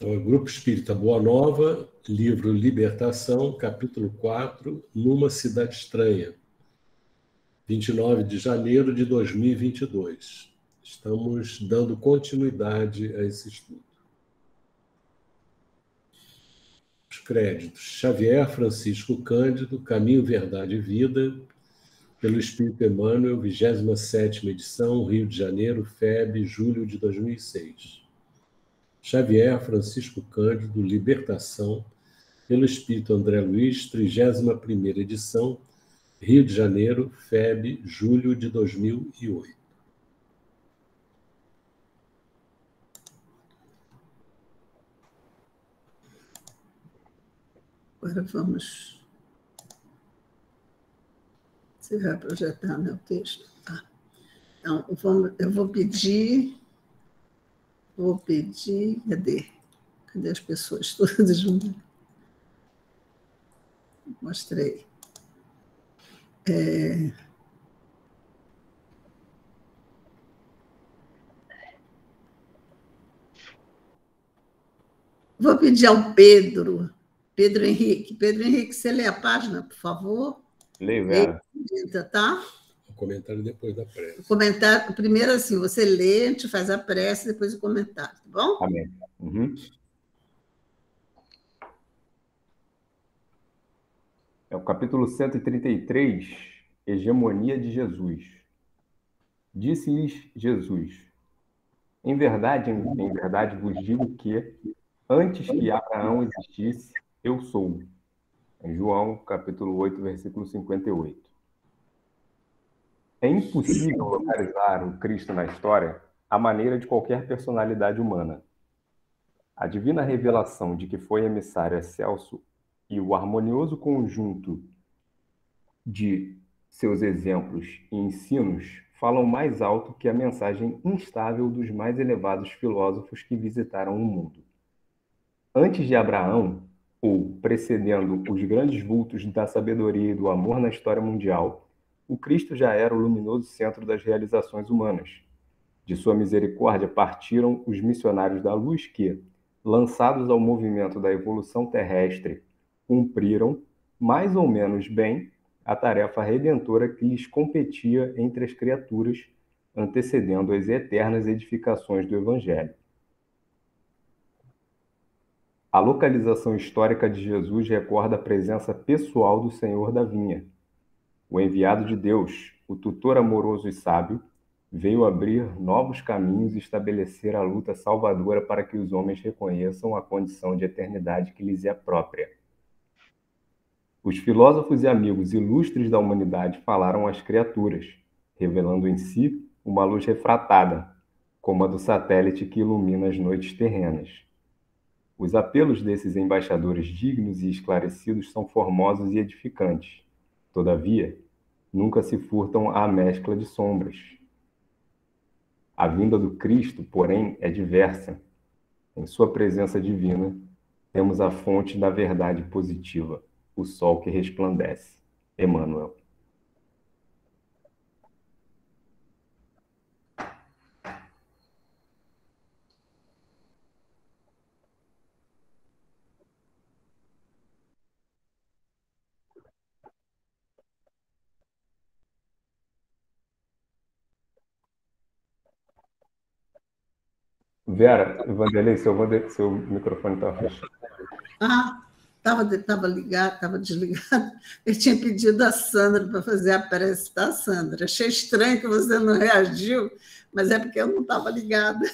Então, é o Grupo Espírita Boa Nova, livro Libertação, capítulo 4, Numa Cidade Estranha, 29 de janeiro de 2022. Estamos dando continuidade a esse estudo. Os créditos: Xavier Francisco Cândido, Caminho, Verdade e Vida, pelo Espírito Emmanuel, 27ª edição, Rio de Janeiro, FEB, julho de 2006. Xavier Francisco Cândido, Libertação, pelo Espírito André Luiz, 31ª edição, Rio de Janeiro, FEB, julho de 2008. Agora vamos... Você vai projetar, né, o texto? Ah. Então, eu vou pedir... Cadê as pessoas todas juntas? Mostrei. Vou pedir ao Pedro Henrique. Pedro Henrique, você lê a página, por favor? Leio, Vera. Tá? O comentário depois da prece. O comentário, primeiro assim, você lê, a gente faz a prece, depois o comentário, tá bom? Amém. Uhum. É o capítulo 133, Hegemonia de Jesus. Disse-lhes Jesus: em verdade vos digo que, antes que Abraão existisse, eu sou. Em João, capítulo 8, versículo 58. É impossível localizar o Cristo na história à maneira de qualquer personalidade humana. A divina revelação de que foi emissário excelso e o harmonioso conjunto de seus exemplos e ensinos falam mais alto que a mensagem instável dos mais elevados filósofos que visitaram o mundo. Antes de Abraão, ou precedendo os grandes vultos da sabedoria e do amor na história mundial, o Cristo já era o luminoso centro das realizações humanas. De sua misericórdia partiram os missionários da luz que, lançados ao movimento da evolução terrestre, cumpriram, mais ou menos bem, a tarefa redentora que lhes competia entre as criaturas, antecedendo as eternas edificações do Evangelho. A localização histórica de Jesus recorda a presença pessoal do Senhor da Vinha. O enviado de Deus, o tutor amoroso e sábio, veio abrir novos caminhos e estabelecer a luta salvadora para que os homens reconheçam a condição de eternidade que lhes é própria. Os filósofos e amigos ilustres da humanidade falaram às criaturas, revelando em si uma luz refratada, como a do satélite que ilumina as noites terrenas. Os apelos desses embaixadores dignos e esclarecidos são formosos e edificantes. Todavia, nunca se furtam à mescla de sombras. A vinda do Cristo, porém, é diversa. Em sua presença divina, temos a fonte da verdade positiva, o sol que resplandece. Emmanuel. Vera, Vanderlei, seu microfone está fechado. Ah, estava ligado, estava desligado. Eu tinha pedido a Sandra para fazer a prece, tá, Sandra? Achei estranho que você não reagiu, mas é porque eu não estava ligada.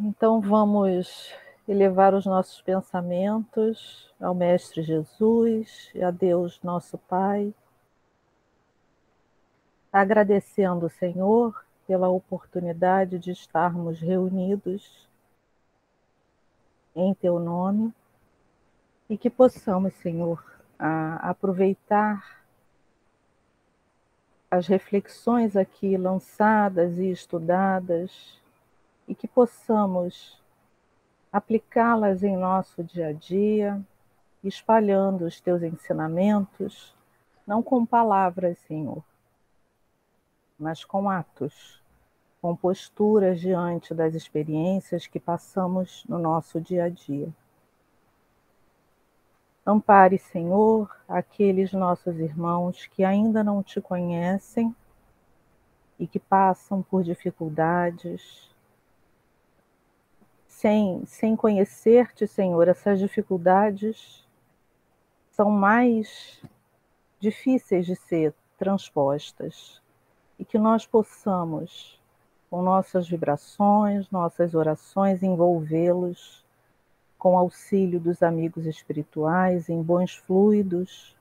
Então vamos elevar os nossos pensamentos ao Mestre Jesus e a Deus nosso Pai, agradecendo, Senhor, pela oportunidade de estarmos reunidos em Teu nome e que possamos, Senhor, aproveitar as reflexões aqui lançadas e estudadas e que possamos aplicá-las em nosso dia a dia, espalhando os Teus ensinamentos, não com palavras, Senhor, mas com atos, com posturas diante das experiências que passamos no nosso dia a dia. Ampare, Senhor, aqueles nossos irmãos que ainda não te conhecem e que passam por dificuldades. Sem conhecer-te, Senhor, essas dificuldades são mais difíceis de ser transpostas. E que nós possamos, com nossas vibrações, nossas orações, envolvê-los com auxílio dos amigos espirituais em bons fluidos,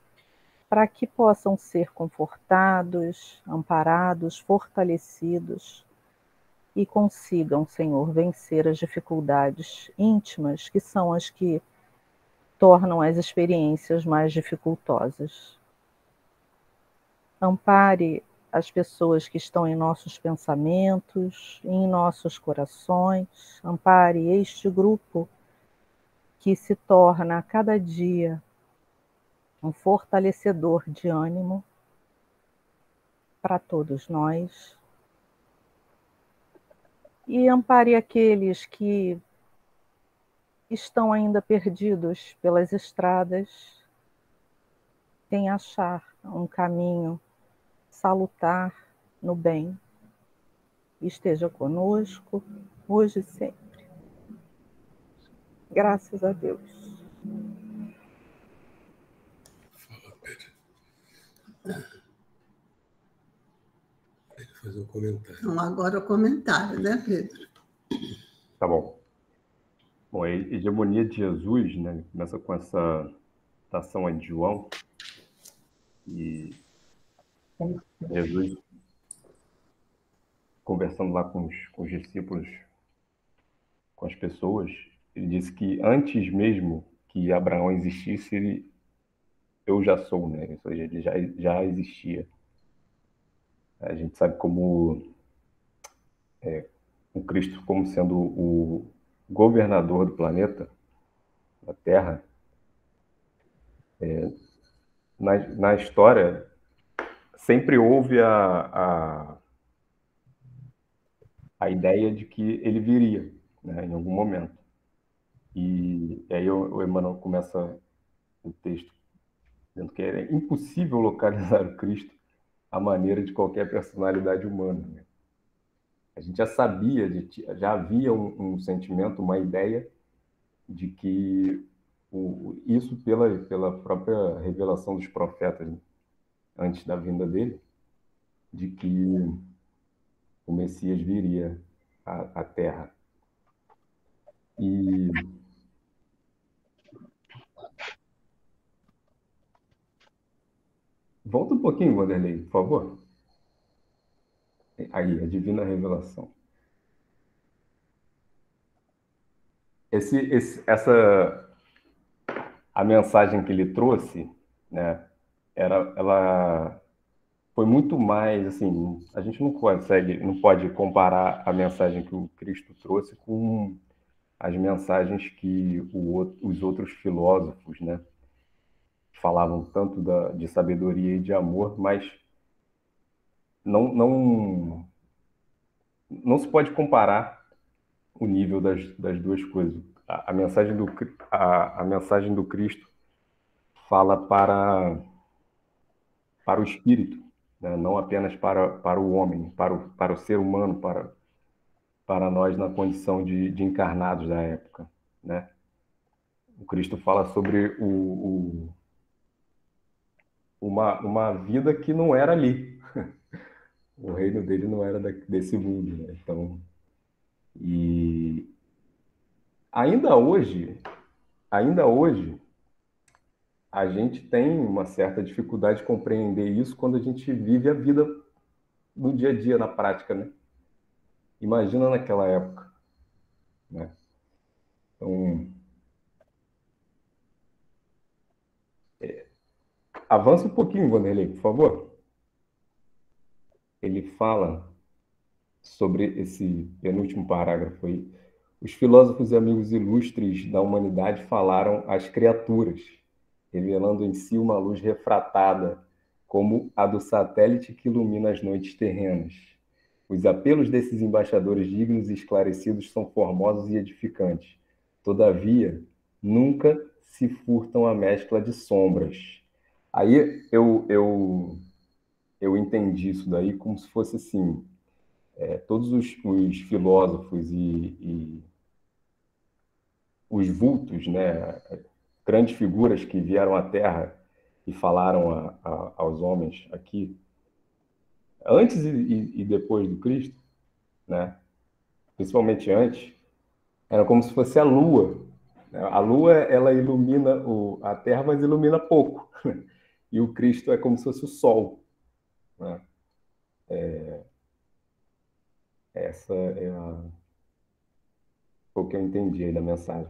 para que possam ser confortados, amparados, fortalecidos e consigam, Senhor, vencer as dificuldades íntimas, que são as que tornam as experiências mais dificultosas. Ampare as pessoas que estão em nossos pensamentos, em nossos corações. Ampare este grupo que se torna a cada dia um fortalecedor de ânimo para todos nós. E ampare aqueles que estão ainda perdidos pelas estradas, sem achar um caminho salutar no bem. Esteja conosco, hoje e sempre. Graças a Deus. Fala, Pedro. Ele faz um comentário. Então, agora o comentário, né, Pedro? Tá bom. Bom, a hegemonia de Jesus, né, começa com essa citação aí de João, e Jesus, conversando lá com os discípulos, com as pessoas, ele disse que antes mesmo que Abraão existisse, eu já sou, né? Ou seja, ele já existia. A gente sabe como o Cristo, como sendo o governador do planeta, da Terra, na história sempre houve a ideia de que ele viria, né, em algum momento. E aí o Emmanuel começa o texto dizendo que é impossível localizar o Cristo à maneira de qualquer personalidade humana, né? A gente já sabia, já havia um sentimento, uma ideia de que isso pela própria revelação dos profetas, né, antes da vinda dele, de que o Messias viria à Terra. E volta um pouquinho, Wanderlei, por favor. Aí, a divina revelação. A mensagem que ele trouxe, né, ela foi muito mais, assim, a gente não pode comparar a mensagem que o Cristo trouxe com as mensagens que os outros filósofos, né, falavam tanto de sabedoria e de amor, mas não se pode comparar o nível das duas coisas. A mensagem do Cristo fala para o espírito, né? Não apenas para o homem, para o ser humano, para nós na condição de encarnados da época, né? O Cristo fala sobre uma vida que não era ali. O reino dele não era desse mundo, né? Então, e ainda hoje, a gente tem uma certa dificuldade de compreender isso quando a gente vive a vida no dia a dia, na prática, né? Imagina naquela época, né? Então, avança um pouquinho, Wanderlei, por favor. Ele fala sobre esse penúltimo parágrafo aí. Os filósofos e amigos ilustres da humanidade falaram às criaturas, revelando em si uma luz refratada, como a do satélite que ilumina as noites terrenas. Os apelos desses embaixadores dignos e esclarecidos são formosos e edificantes. Todavia, nunca se furtam a mescla de sombras. Aí eu entendi isso daí como se fosse assim, todos os filósofos e os vultos, né, grandes figuras que vieram à Terra e falaram aos homens aqui, antes e depois do Cristo, né, principalmente antes, era como se fosse a Lua. A Lua, ela ilumina a Terra, mas ilumina pouco. E o Cristo é como se fosse o Sol, né? Essa é o que eu entendi aí da mensagem.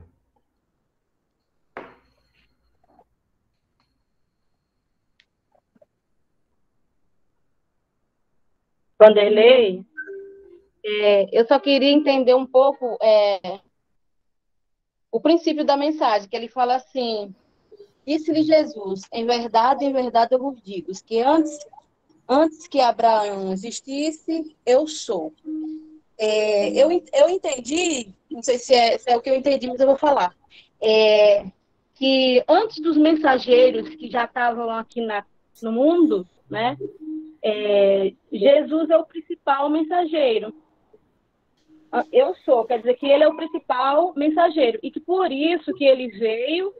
Vanderlei, eu só queria entender um pouco o princípio da mensagem, que ele fala assim: disse-lhe Jesus, em verdade eu vos digo, que antes que Abraão existisse, eu sou. Eu entendi, não sei se é o que eu entendi, mas eu vou falar. Que antes dos mensageiros que já estavam aqui no mundo, né, Jesus é o principal mensageiro. Eu sou, quer dizer que ele é o principal mensageiro. E que por isso que ele veio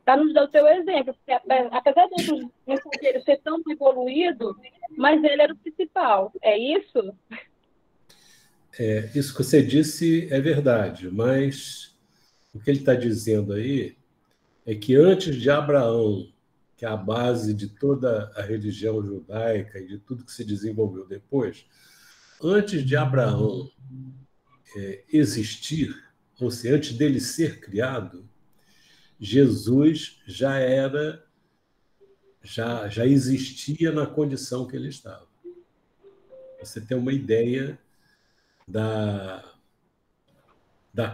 para nos dar o seu exemplo. Porque apesar de outros mensageiros ser tão evoluído, mas ele era o principal. É isso? Isso que você disse é verdade, mas o que ele está dizendo aí é que antes de Abraão, que é a base de toda a religião judaica e de tudo que se desenvolveu depois, antes de Abraão existir, ou seja, antes dele ser criado, Jesus já existia na condição que ele estava. Você tem uma ideia da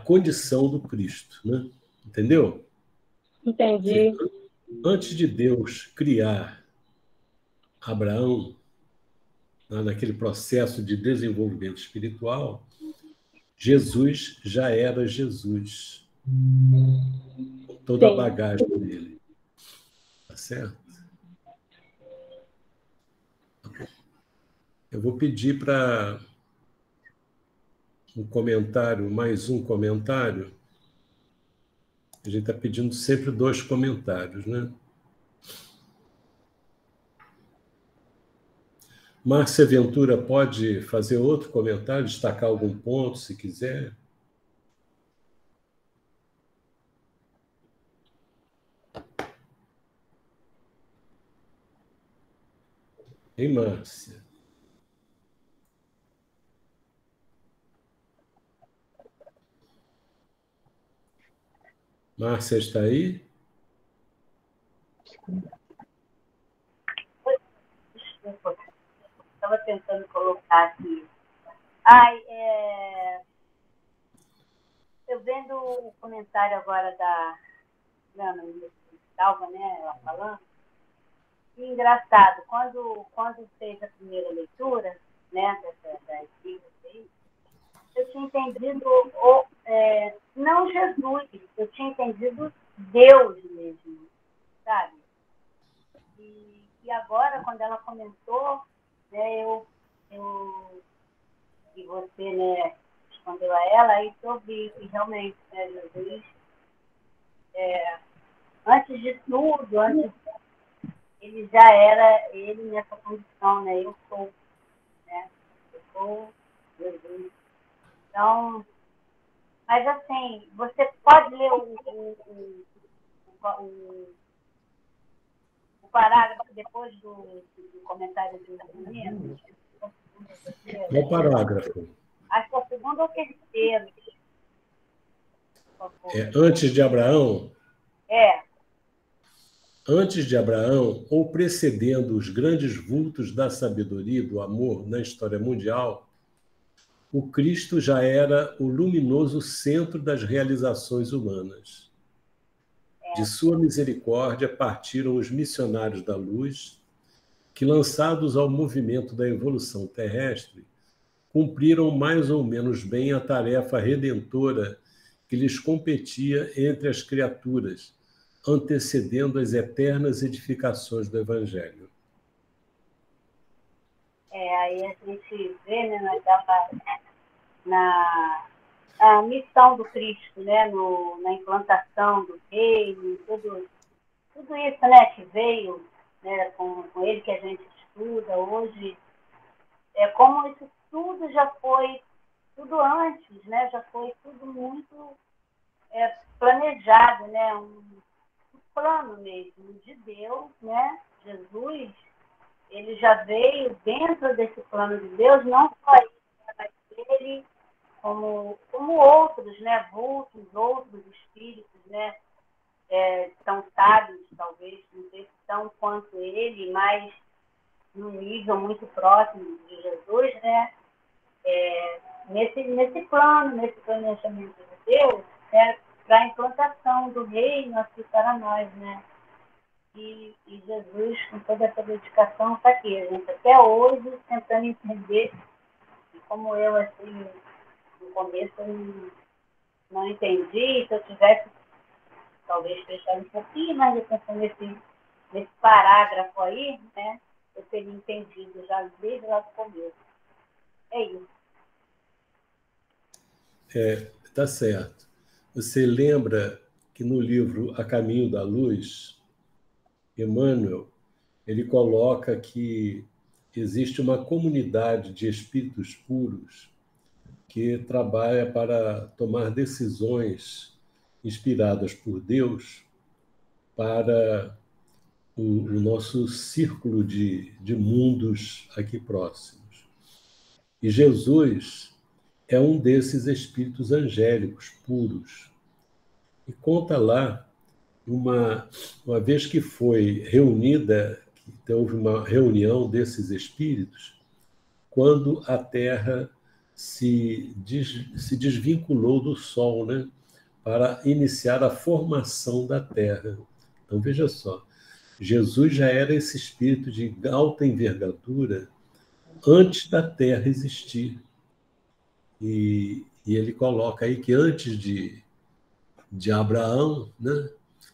condição do Cristo, né? Entendeu? Entendi. Antes de Deus criar Abraão, naquele processo de desenvolvimento espiritual, Jesus já era Jesus, com toda a bagagem dele. Tá certo? Eu vou pedir para mais um comentário. A gente está pedindo sempre 2 comentários, né? Márcia Ventura pode fazer outro comentário, destacar algum ponto, se quiser. Hein, Márcia? Márcia está aí? Desculpa, estava tentando colocar aqui. Eu vendo o comentário agora da Ana Salva, né, ela falando, e engraçado, quando fez a primeira leitura, né, das Bíblias aí, eu tinha entendido não Jesus, eu tinha entendido Deus mesmo, sabe? E agora, quando ela comentou, né, e você, né, respondeu a ela, aí eu vi que realmente, né, Jesus, antes de tudo, ele já era ele nessa condição, né? Eu sou, né? Eu sou Jesus. Então, mas assim, você pode ler o parágrafo depois do comentário do menino? Qual parágrafo? Acho que é o segundo ou terceiro. Antes de Abraão? É. Antes de Abraão, ou precedendo os grandes vultos da sabedoria e do amor na história mundial, o Cristo já era o luminoso centro das realizações humanas. De sua misericórdia partiram os missionários da luz, que, lançados ao movimento da evolução terrestre, cumpriram mais ou menos bem a tarefa redentora que lhes competia entre as criaturas, antecedendo as eternas edificações do Evangelho. Aí a gente vê, né, na missão do Cristo, né, na implantação do reino, tudo isso, né, que veio, né, com ele que a gente estuda hoje, como isso tudo já foi, tudo antes, né, já foi tudo muito planejado, né, um plano mesmo de Deus, né, Jesus, ele já veio dentro desse plano de Deus, não só ele, mas ele, como outros, né, outros espíritos, né, tão sábios, talvez, não sei se tão quanto ele, mas num nível muito próximo de Jesus, né, nesse plano, nesse planejamento de Deus, para a implantação do reino aqui para nós, né? E Jesus, com toda essa dedicação, está aqui, a gente até hoje tentando entender, e como eu, assim, no começo eu não entendi, se eu tivesse talvez fechado um pouquinho mais atenção nesse parágrafo aí, né, eu teria entendido já desde lá do começo. É isso. Tá certo. Você lembra que no livro A Caminho da Luz, Emmanuel, ele coloca que existe uma comunidade de espíritos puros que trabalha para tomar decisões inspiradas por Deus para o nosso círculo de mundos aqui próximos. E Jesus é um desses espíritos angélicos puros. E conta lá, uma vez que foi reunida, que houve uma reunião desses espíritos, quando a Terra se desvinculou do Sol, né, para iniciar a formação da Terra. Então, veja só, Jesus já era esse espírito de alta envergadura antes da Terra existir. E ele coloca aí que antes de Abraão, né,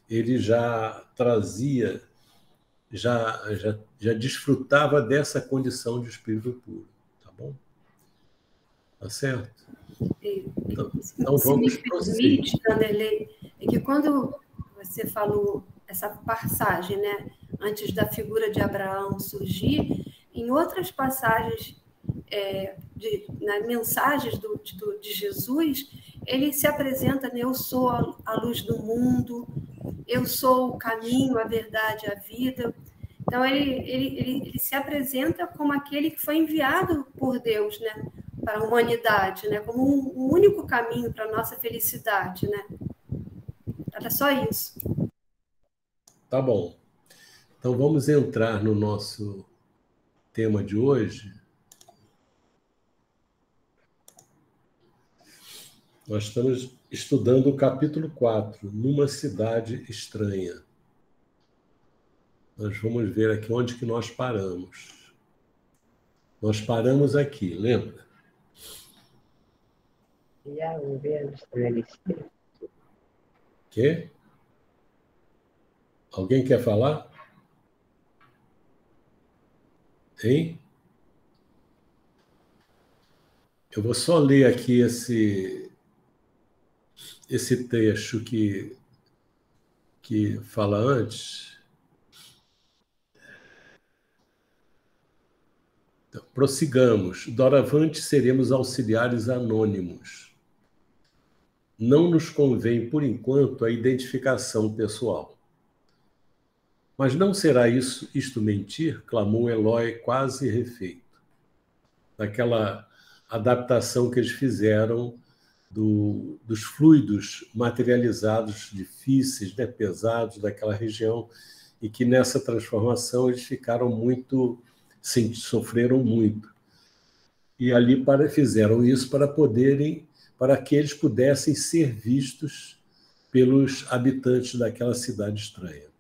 ele já trazia, já desfrutava dessa condição de espírito puro. Tá bom? Tá certo? Então vamos prosseguir. Vanderlei, é que quando você falou essa passagem, né, antes da figura de Abraão surgir, em outras passagens, nas mensagens de Jesus, ele se apresenta, né, eu sou a luz do mundo, eu sou o caminho, a verdade, a vida. Então, ele se apresenta como aquele que foi enviado por Deus, né, para a humanidade, né, como um único caminho para a nossa felicidade, né? Era só isso. Tá bom. Então, vamos entrar no nosso tema de hoje. Nós estamos estudando o capítulo 4, Numa Cidade Estranha. Nós vamos ver aqui onde que nós paramos. Nós paramos aqui, lembra? Quê? Alguém quer falar? Hein? Eu vou só ler aqui esse trecho que fala antes. Então, prossigamos. Doravante seremos auxiliares anônimos. Não nos convém, por enquanto, a identificação pessoal. Mas não será isto mentir? Clamou Eloy, quase refeito. Daquela adaptação que eles fizeram dos fluidos materializados difíceis, né, pesados daquela região, e que nessa transformação eles ficaram muito, sofreram muito. E ali fizeram isso para que eles pudessem ser vistos pelos habitantes daquela cidade estranha.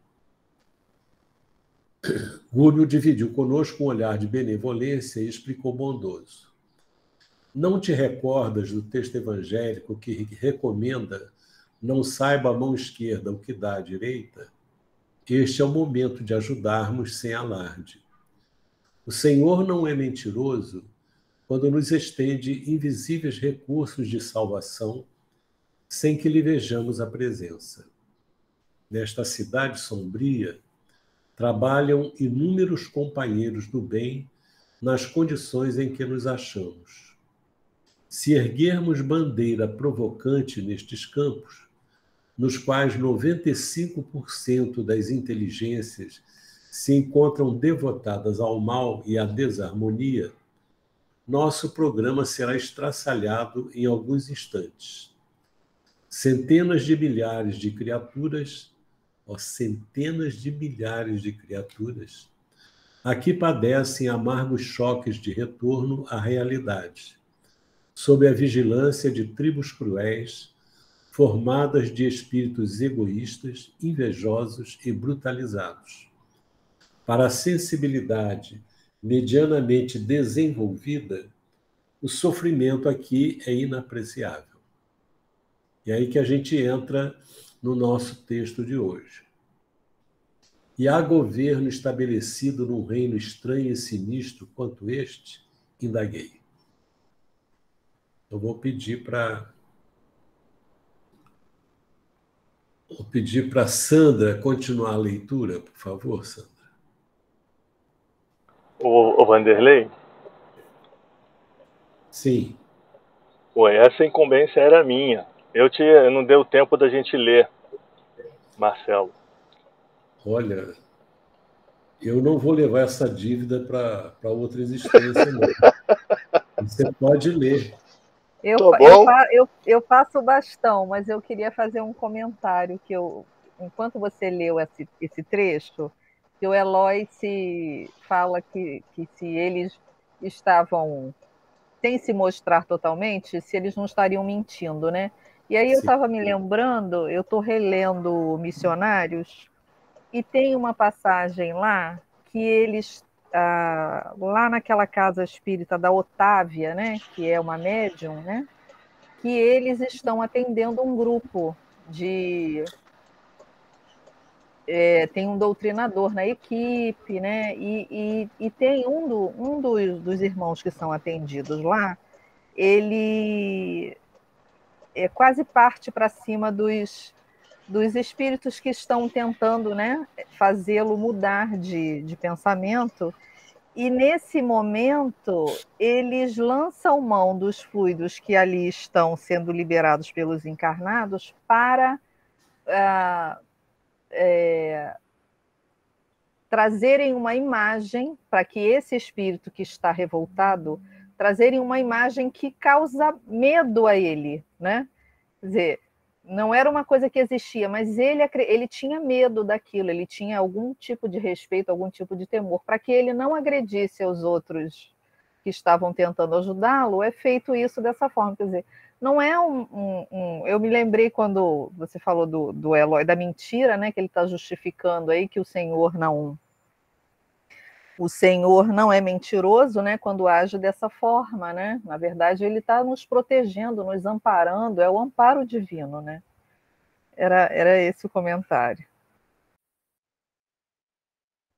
Gúbio dividiu conosco um olhar de benevolência e explicou bondoso. Não te recordas do texto evangélico que recomenda não saiba a mão esquerda o que dá à direita? Este é o momento de ajudarmos sem alarde. O Senhor não é mentiroso quando nos estende invisíveis recursos de salvação sem que lhe vejamos a presença. Nesta cidade sombria, trabalham inúmeros companheiros do bem nas condições em que nos achamos. Se erguermos bandeira provocante nestes campos, nos quais 95% das inteligências se encontram devotadas ao mal e à desarmonia, nosso programa será estraçalhado em alguns instantes. Centenas de milhares de criaturas, aqui padecem amargos choques de retorno à realidade, sob a vigilância de tribos cruéis, formadas de espíritos egoístas, invejosos e brutalizados. Para a sensibilidade medianamente desenvolvida, o sofrimento aqui é inapreciável. E aí que a gente entra no nosso texto de hoje. E há governo estabelecido num reino estranho e sinistro quanto este? Indaguei. Eu vou pedir para Sandra continuar a leitura, por favor, Sandra. O Vanderlei? Sim. Ué, essa incumbência era minha. Não deu tempo da gente ler, Marcelo. Olha, eu não vou levar essa dívida para outra existência, não. Você pode ler. Eu passo o bastão, mas eu queria fazer um comentário que enquanto você leu esse trecho, que o Eloy fala que se eles estavam sem se mostrar totalmente, se eles não estariam mentindo, né? E aí eu estava me lembrando, eu estou relendo Missionários, e tem uma passagem lá que eles, lá naquela casa espírita da Otávia, né, que é uma médium, né, que eles estão atendendo um grupo tem um doutrinador na equipe, né, e tem um dos irmãos que são atendidos lá, ele quase parte para cima dos espíritos que estão tentando, né, fazê-lo mudar de pensamento, e nesse momento eles lançam mão dos fluidos que ali estão sendo liberados pelos encarnados para trazerem uma imagem, para que esse espírito que está revoltado, trazerem uma imagem que causa medo a ele, né? Quer dizer, não era uma coisa que existia, mas ele tinha medo daquilo, ele tinha algum tipo de respeito, algum tipo de temor, para que ele não agredisse aos outros que estavam tentando ajudá-lo, é feito isso dessa forma. Quer dizer, não é eu me lembrei quando você falou do Eloy, da mentira, né, que ele está justificando aí que o Senhor não é mentiroso, né, quando age dessa forma, né? Na verdade, ele está nos protegendo, nos amparando, é o amparo divino, né? Era esse o comentário.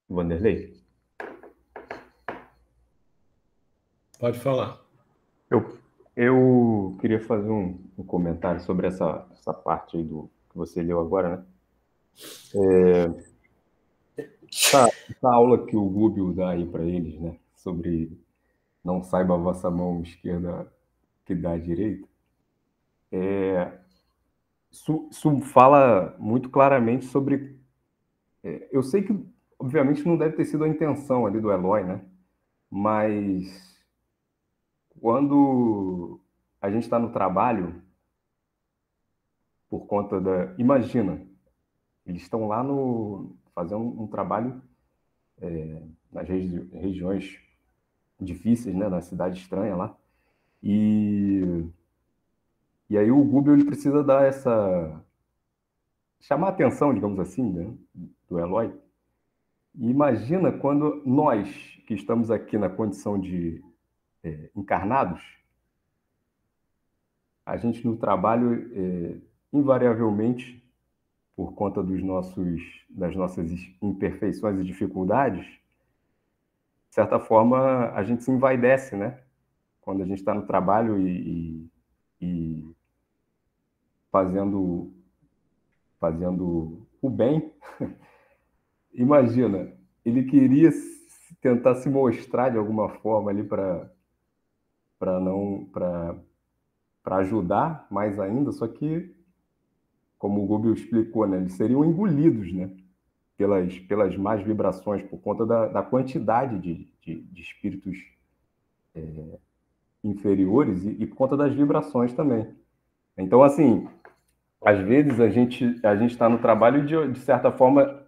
Vanderlei? Pode falar. Eu queria fazer um comentário sobre essa parte aí que você leu agora, né? Essa aula que o Gúbio dá aí para eles, né? Sobre não saiba a vossa mão esquerda que dá à direita. Isso fala muito claramente sobre... eu sei que, obviamente, não deve ter sido a intenção ali do Eloy, né? Mas quando a gente está no trabalho, por conta da... Imagina, eles estão lá fazendo um trabalho nas regiões difíceis, né? Na cidade estranha lá. E aí o Gúbio ele precisa dar chamar a atenção, digamos assim, né, do Eloy. E imagina quando nós, que estamos aqui na condição de encarnados, a gente no trabalho, invariavelmente, por conta das nossas imperfeições e dificuldades, de certa forma, a gente se envaidece, né? Quando a gente está no trabalho e fazendo o bem. Imagina, ele queria tentar se mostrar de alguma forma ali para ajudar mais ainda, só que, como o Gubbio explicou, né, eles seriam engolidos, né, pelas más vibrações, por conta da quantidade de espíritos inferiores e por conta das vibrações também. Então, assim, às vezes a gente está no trabalho e, de certa forma,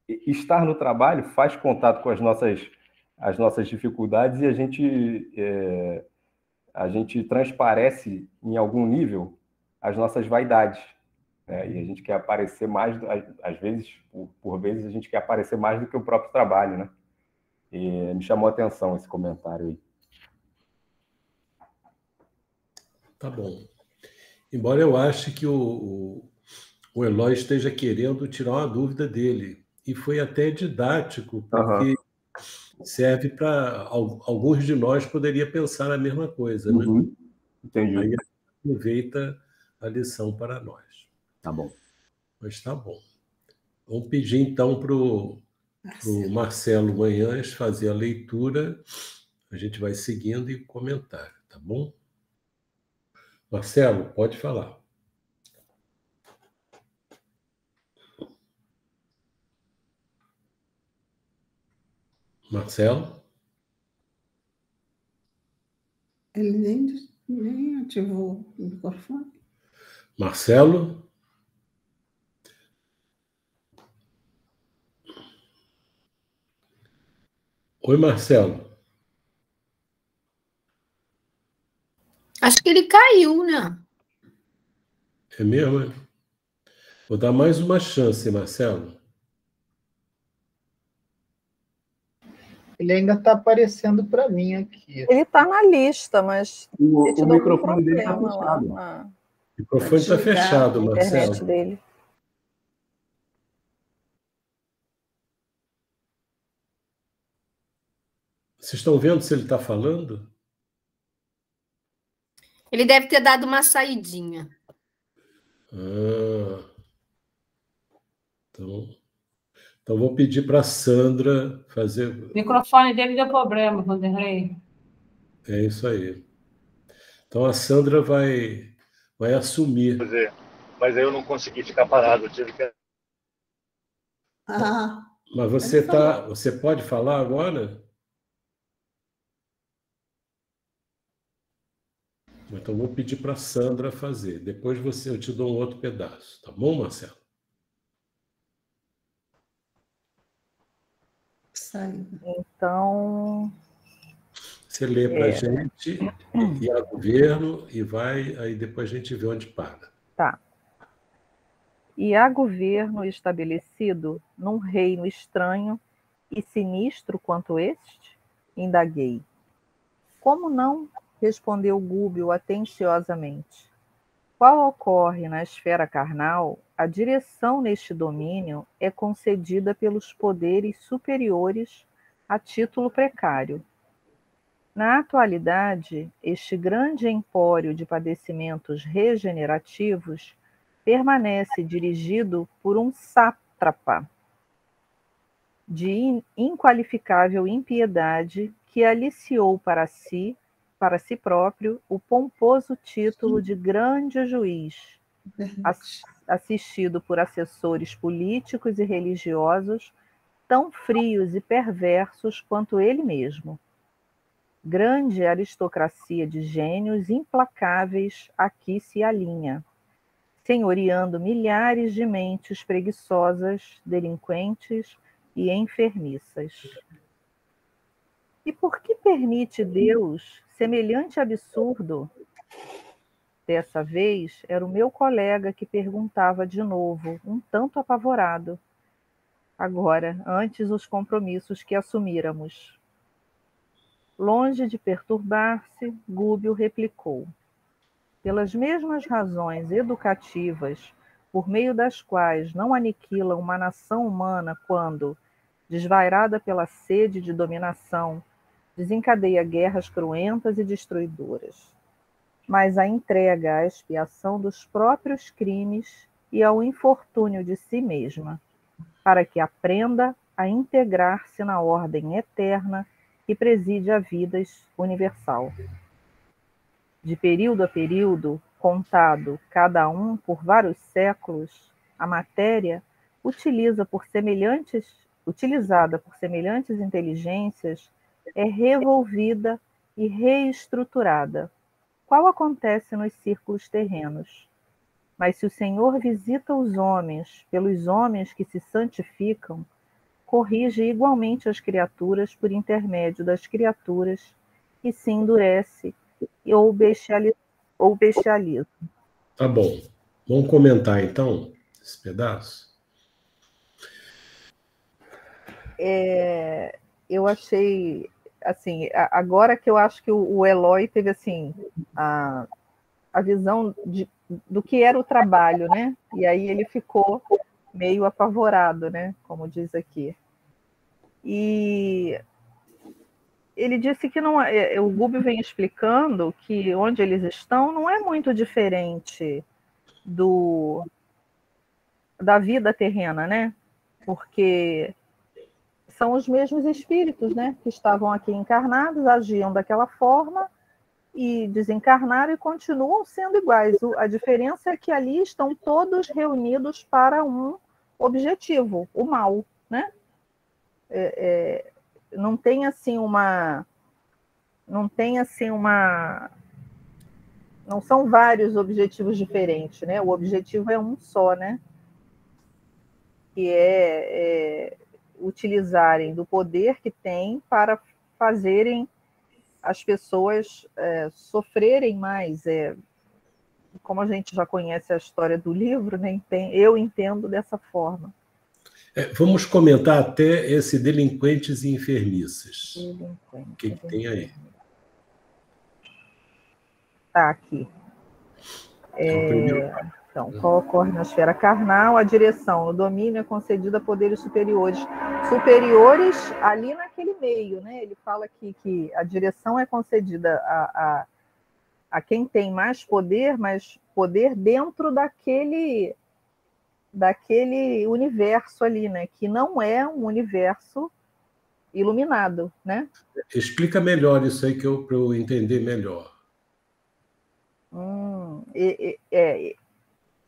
estar no trabalho faz contato com as nossas dificuldades e a gente transparece em algum nível as nossas vaidades, né? E a gente quer aparecer mais, às vezes, por vezes, a gente quer aparecer mais do que o próprio trabalho, né? E me chamou a atenção esse comentário aí. Tá bom. Embora eu ache que o Eloy esteja querendo tirar uma dúvida dele. E foi até didático, porque serve para... Alguns de nós poderia pensar a mesma coisa, né? Entendi. Aí aproveita a lição para nós. Tá bom. Mas tá bom. Vamos pedir, então, para o Marcelo Manhães fazer a leitura. A gente vai seguindo e comentar, tá bom? Marcelo, pode falar. Marcelo? Ele nem ativou o microfone. Marcelo? Oi, Marcelo. Acho que ele caiu, né? É mesmo? É? Vou dar mais uma chance, Marcelo. Ele ainda está aparecendo para mim aqui. Ele está na lista, mas o microfone dele está fechado. O microfone está fechado, Marcelo. Internet dele. Vocês estão vendo se ele está falando? Ele deve ter dado uma saidinha. Então vou pedir para a Sandra fazer... O microfone dele deu problema, Vanderlei. É isso aí. Então a Sandra vai assumir. Mas eu não consegui ficar parado, eu tive que... Mas você pode falar agora? Então vou pedir para a Sandra fazer. Depois eu te dou um outro pedaço, tá bom, Marcelo? Então... Você lê para a gente, e a governo, e vai, aí depois a gente vê onde para. Tá. E há governo estabelecido num reino estranho e sinistro quanto este? Indaguei. Como não? Respondeu Gubbio atenciosamente. Qual ocorre na esfera carnal, a direção neste domínio é concedida pelos poderes superiores a título precário. Na atualidade, este grande empório de padecimentos regenerativos permanece dirigido por um sátrapa de inqualificável impiedade que aliciou para si próprio o pomposo título de grande juiz, assistido por assessores políticos e religiosos tão frios e perversos quanto ele mesmo. Grande aristocracia de gênios implacáveis aqui se alinha, senhoreando milhares de mentes preguiçosas, delinquentes e enfermiças. E por que permite Deus semelhante absurdo? Dessa vez, era o meu colega que perguntava de novo, um tanto apavorado. agora, antes os compromissos que assumíramos. Longe de perturbar-se, Gúbio replicou. Pelas mesmas razões educativas, por meio das quais não aniquila uma nação humana quando, desvairada pela sede de dominação, desencadeia guerras cruentas e destruidoras, mas a entrega à expiação dos próprios crimes e ao infortúnio de si mesma, para que aprenda a integrar-se na ordem eterna que preside a vida universal. De período a período, contado cada um por vários séculos, a matéria, utilizada por semelhantes inteligências, é revolvida e reestruturada, qual acontece nos círculos terrenos. Mas se o Senhor visita os homens pelos homens que se santificam, corrige igualmente as criaturas por intermédio das criaturas e se endurece ou bestializa. Tá bom. Vamos comentar, então, esse pedaço? Eu achei, assim, agora que eu acho que o Eloy teve, assim, a visão do que era o trabalho, né? E aí ele ficou meio apavorado, né? Como diz aqui. E ele disse que não, o Gúbio vem explicando que onde eles estão não é muito diferente da vida terrena, né? Porque são os mesmos espíritos, né? Que estavam aqui encarnados, agiam daquela forma e desencarnaram e continuam sendo iguais. A diferença é que ali estão todos reunidos para um objetivo, o mal, né? Não tem assim não são vários objetivos diferentes, né? O objetivo é um só, né? Que é utilizarem do poder que têm para fazerem as pessoas sofrerem mais. Como a gente já conhece a história do livro, né? Eu entendo dessa forma. Vamos comentar até esse delinquentes e enfermiças. O que tem aí? Está aqui. Então, qual ocorre na esfera carnal? A direção, o domínio é concedido a poderes superiores. Superiores ali naquele meio, né? Ele fala aqui que a direção é concedida a quem tem mais poder, mas poder dentro daquele universo ali, né? Que não é um universo iluminado, né? Explica melhor isso aí para eu entender melhor.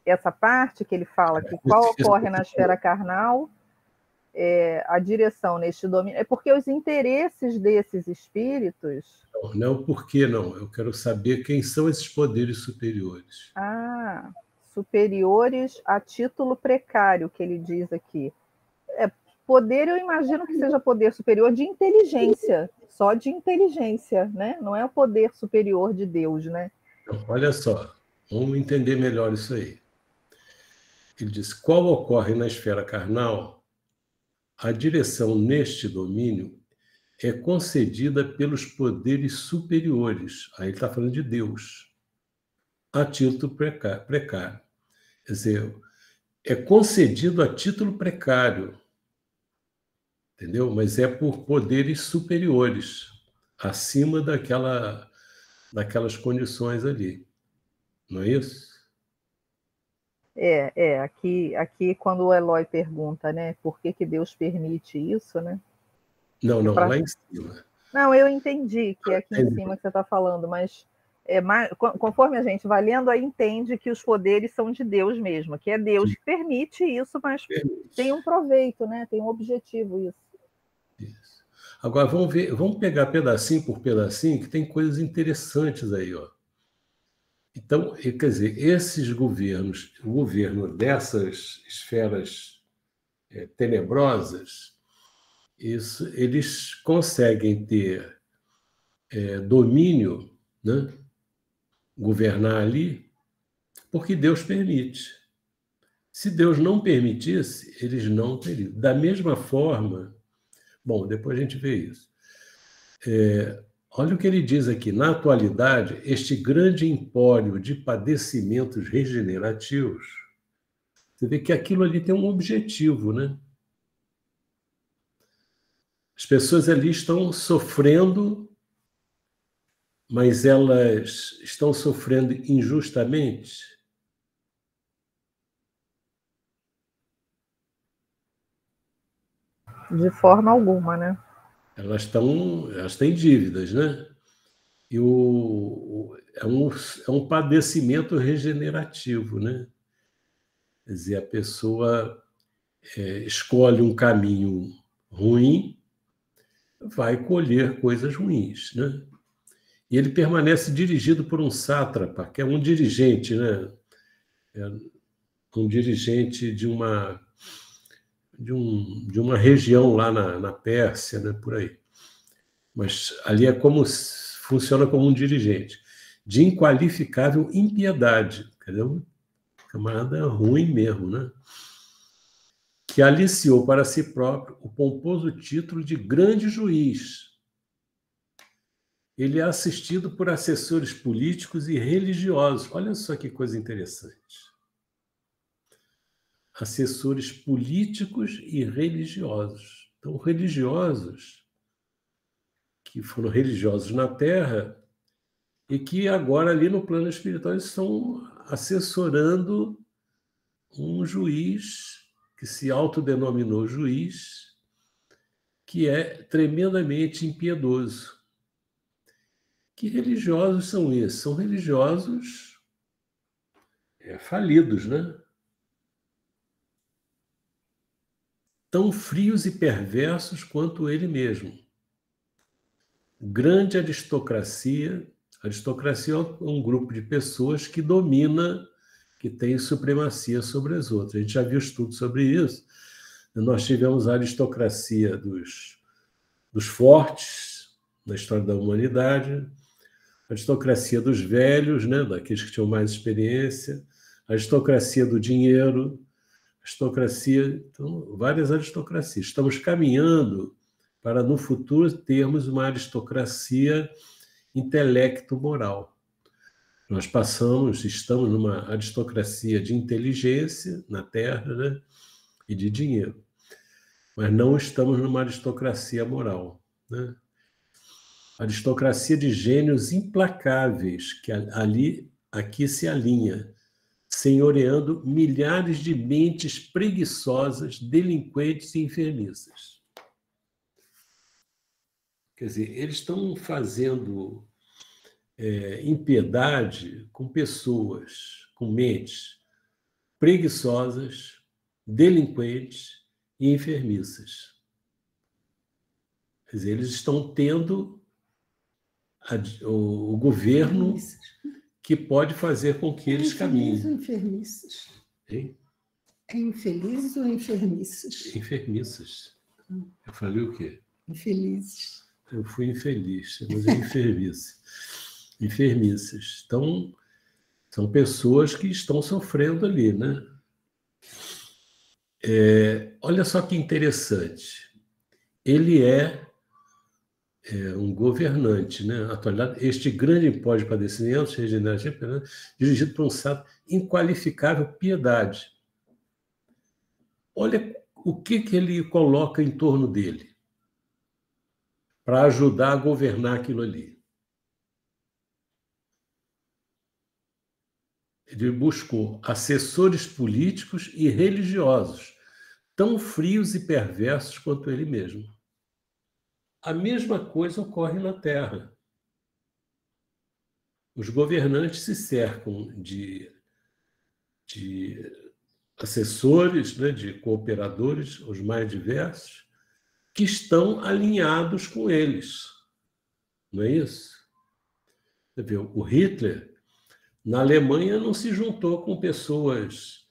Essa parte que ele fala que qual ocorre na esfera carnal, a direção neste domínio, é porque os interesses desses espíritos... Não, por que não? Eu quero saber quem são esses poderes superiores. Superiores a título precário, que ele diz aqui. Poder, eu imagino que seja poder superior de inteligência, só de inteligência, né? Não é o poder superior de Deus, né? Então, olha só, vamos entender melhor isso aí. Ele diz, qual ocorre na esfera carnal, a direção neste domínio é concedida pelos poderes superiores. Aí ele está falando de Deus, a título precário. Quer dizer, é concedido a título precário, entendeu? Mas é por poderes superiores, acima daquelas condições ali. Não é isso? Aqui quando o Eloy pergunta, né, por que Deus permite isso, né? Não, lá em cima. Não, eu entendi que é aqui em cima que você está falando, mas conforme a gente vai lendo, aí entende que os poderes são de Deus mesmo, que é Deus que permite isso, mas tem um proveito, né? Tem um objetivo isso. Agora, vamos pegar pedacinho por pedacinho, que tem coisas interessantes aí, ó. Então, quer dizer, esses governos, o governo dessas esferas tenebrosas, eles conseguem ter domínio, né? Governar ali, porque Deus permite. Se Deus não permitisse, eles não teriam. Da mesma forma, bom, depois a gente vê isso. Olha o que ele diz aqui. Na atualidade, este grande empório de padecimentos regenerativos, você vê que aquilo ali tem um objetivo, né? As pessoas ali estão sofrendo, mas elas estão sofrendo injustamente. De forma alguma, né? Elas têm dívidas, né? E é um padecimento regenerativo, né? Quer dizer, a pessoa escolhe um caminho ruim, vai colher coisas ruins, né? E ele permanece dirigido por um sátrapa, que é um dirigente, né? Um dirigente de uma região lá na Pérsia, né? Por aí. Mas ali funciona como um dirigente de inqualificável impiedade, entendeu? Camarada ruim mesmo, né? Que aliciou para si próprio o pomposo título de grande juiz. Ele é assistido por assessores políticos e religiosos. Olha só que coisa interessante. Assessores políticos e religiosos. Então, religiosos, que foram religiosos na Terra, e que agora, ali no plano espiritual, estão assessorando um juiz que se autodenominou juiz, que é tremendamente impiedoso. Que religiosos são esses? São religiosos falidos, né? Tão frios e perversos quanto ele mesmo. Grande aristocracia. Aristocracia é um grupo de pessoas que domina, que tem supremacia sobre as outras. A gente já viu estudos sobre isso. Nós tivemos a aristocracia dos fortes na história da humanidade, a aristocracia dos velhos, né, daqueles que tinham mais experiência, a aristocracia do dinheiro, então, várias aristocracias. Estamos caminhando para, no futuro, termos uma aristocracia intelecto-moral. Nós estamos numa aristocracia de inteligência na Terra, né, e de dinheiro, mas não estamos numa aristocracia moral, né? Aristocracia de gênios implacáveis, que aqui se alinha, senhoreando milhares de mentes preguiçosas, delinquentes e enfermiças. Quer dizer, eles estão fazendo impiedade com pessoas, com mentes preguiçosas, delinquentes e enfermiças. Quer dizer, eles estão tendo o governo que pode fazer com que eles caminhem. Ou enfermiças? Hein? É infelizes ou enfermiças? Enfermiças. Eu falei o quê? Infelizes. Eu fui infeliz, mas é enfermice. Enfermiças. Então, são pessoas que estão sofrendo ali, né? Olha só que interessante. Ele é um governante, né? Este grande empório de padecimentos regenerativos, dirigido por um sábio inqualificável piedade. Olha o que ele coloca em torno dele para ajudar a governar aquilo ali. Ele buscou assessores políticos e religiosos, tão frios e perversos quanto ele mesmo. A mesma coisa ocorre na Terra. Os governantes se cercam de assessores, né, de cooperadores, os mais diversos, que estão alinhados com eles. Não é isso? Você vê, o Hitler, na Alemanha, não se juntou com pessoas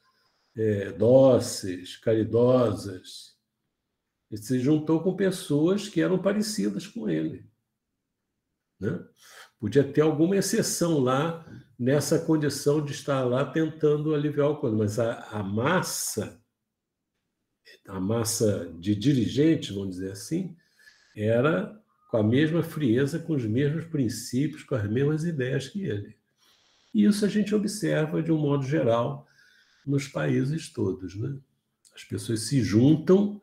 dóceis, caridosas. Ele se juntou com pessoas que eram parecidas com ele, né? Podia ter alguma exceção lá nessa condição de estar lá tentando aliviar o coisa, mas a massa de dirigentes, vamos dizer assim, era com a mesma frieza, com os mesmos princípios, com as mesmas ideias que ele. E isso a gente observa, de um modo geral, nos países todos, né? As pessoas se juntam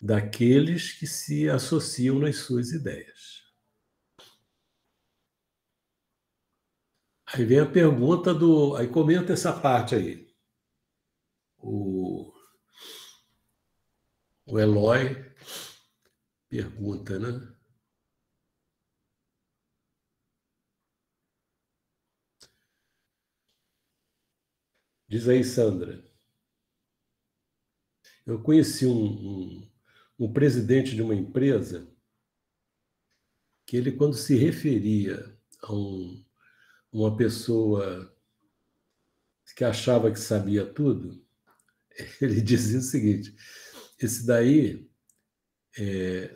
daqueles que se associam nas suas ideias. Aí vem a pergunta do... Aí comenta essa parte aí. O Eloy pergunta, né? Diz aí, Sandra. Eu conheci um presidente de uma empresa que ele, quando se referia a uma pessoa que achava que sabia tudo, ele dizia o seguinte: esse daí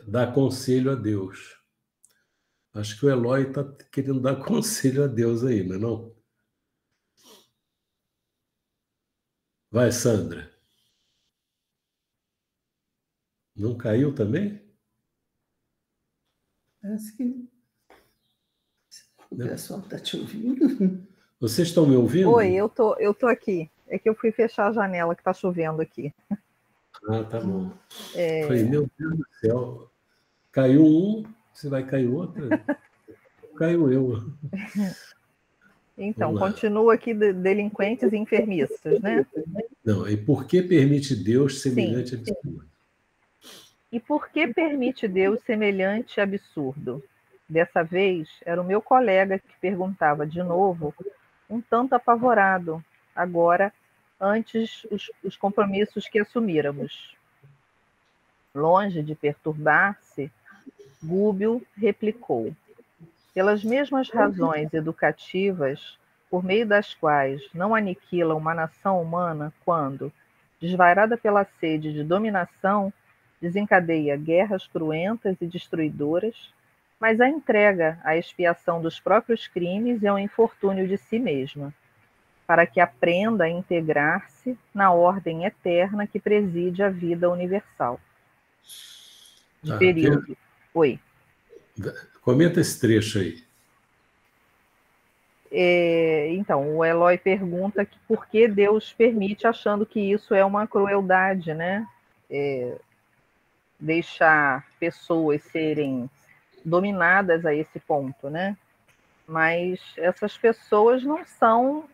dá conselho a Deus. Acho que o Eloy está querendo dar conselho a Deus aí, não é não? Vai, Sandra. Não caiu também? Parece que o pessoal está te ouvindo. Vocês estão me ouvindo? Oi, eu tô aqui. É que eu fui fechar a janela, que está chovendo aqui. Ah, tá bom. Falei, meu Deus do céu. Caiu um, você vai cair outro? Caiu eu. Então, continua aqui delinquentes e enfermiços, né? Não, e por que permite Deus semelhante absurdo? E por que permite Deus semelhante absurdo? Dessa vez, era o meu colega que perguntava de novo, um tanto apavorado, agora, antes os compromissos que assumíramos. Longe de perturbar-se, Gúbio replicou: pelas mesmas razões educativas, por meio das quais não aniquila uma nação humana quando, desvairada pela sede de dominação, desencadeia guerras cruentas e destruidoras, mas a entrega à expiação dos próprios crimes e ao infortúnio de si mesma, para que aprenda a integrar-se na ordem eterna que preside a vida universal. De período. Oi. Comenta esse trecho aí. Então, o Eloy pergunta que por que Deus permite, achando que isso é uma crueldade, né? Deixar pessoas serem dominadas a esse ponto, né? Mas essas pessoas não estão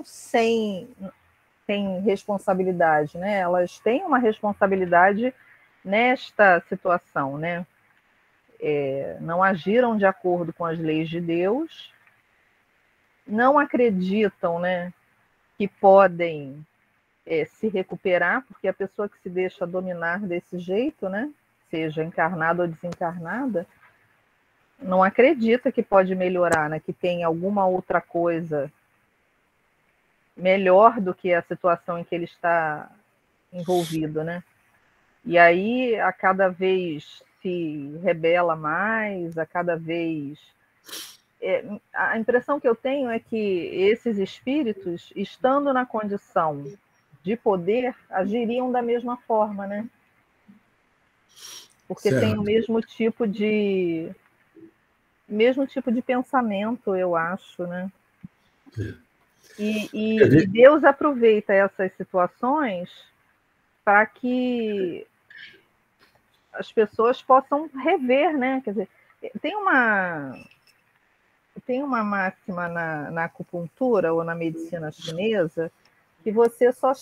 sem responsabilidade, né? Elas têm uma responsabilidade nesta situação, né? Não agiram de acordo com as leis de Deus, não acreditam, né, que podem se recuperar, porque a pessoa que se deixa dominar desse jeito, né, seja encarnada ou desencarnada, não acredita que pode melhorar, né, que tem alguma outra coisa melhor do que a situação em que ele está envolvido, né? E aí, a cada vez se rebela mais, a cada vez... a impressão que eu tenho é que esses espíritos, estando na condição de poder, agiriam da mesma forma, né? Porque tem o mesmo tipo de pensamento, eu acho, né? E Deus aproveita essas situações para que as pessoas possam rever, né? Quer dizer, tem uma máxima na acupuntura ou na medicina chinesa que você só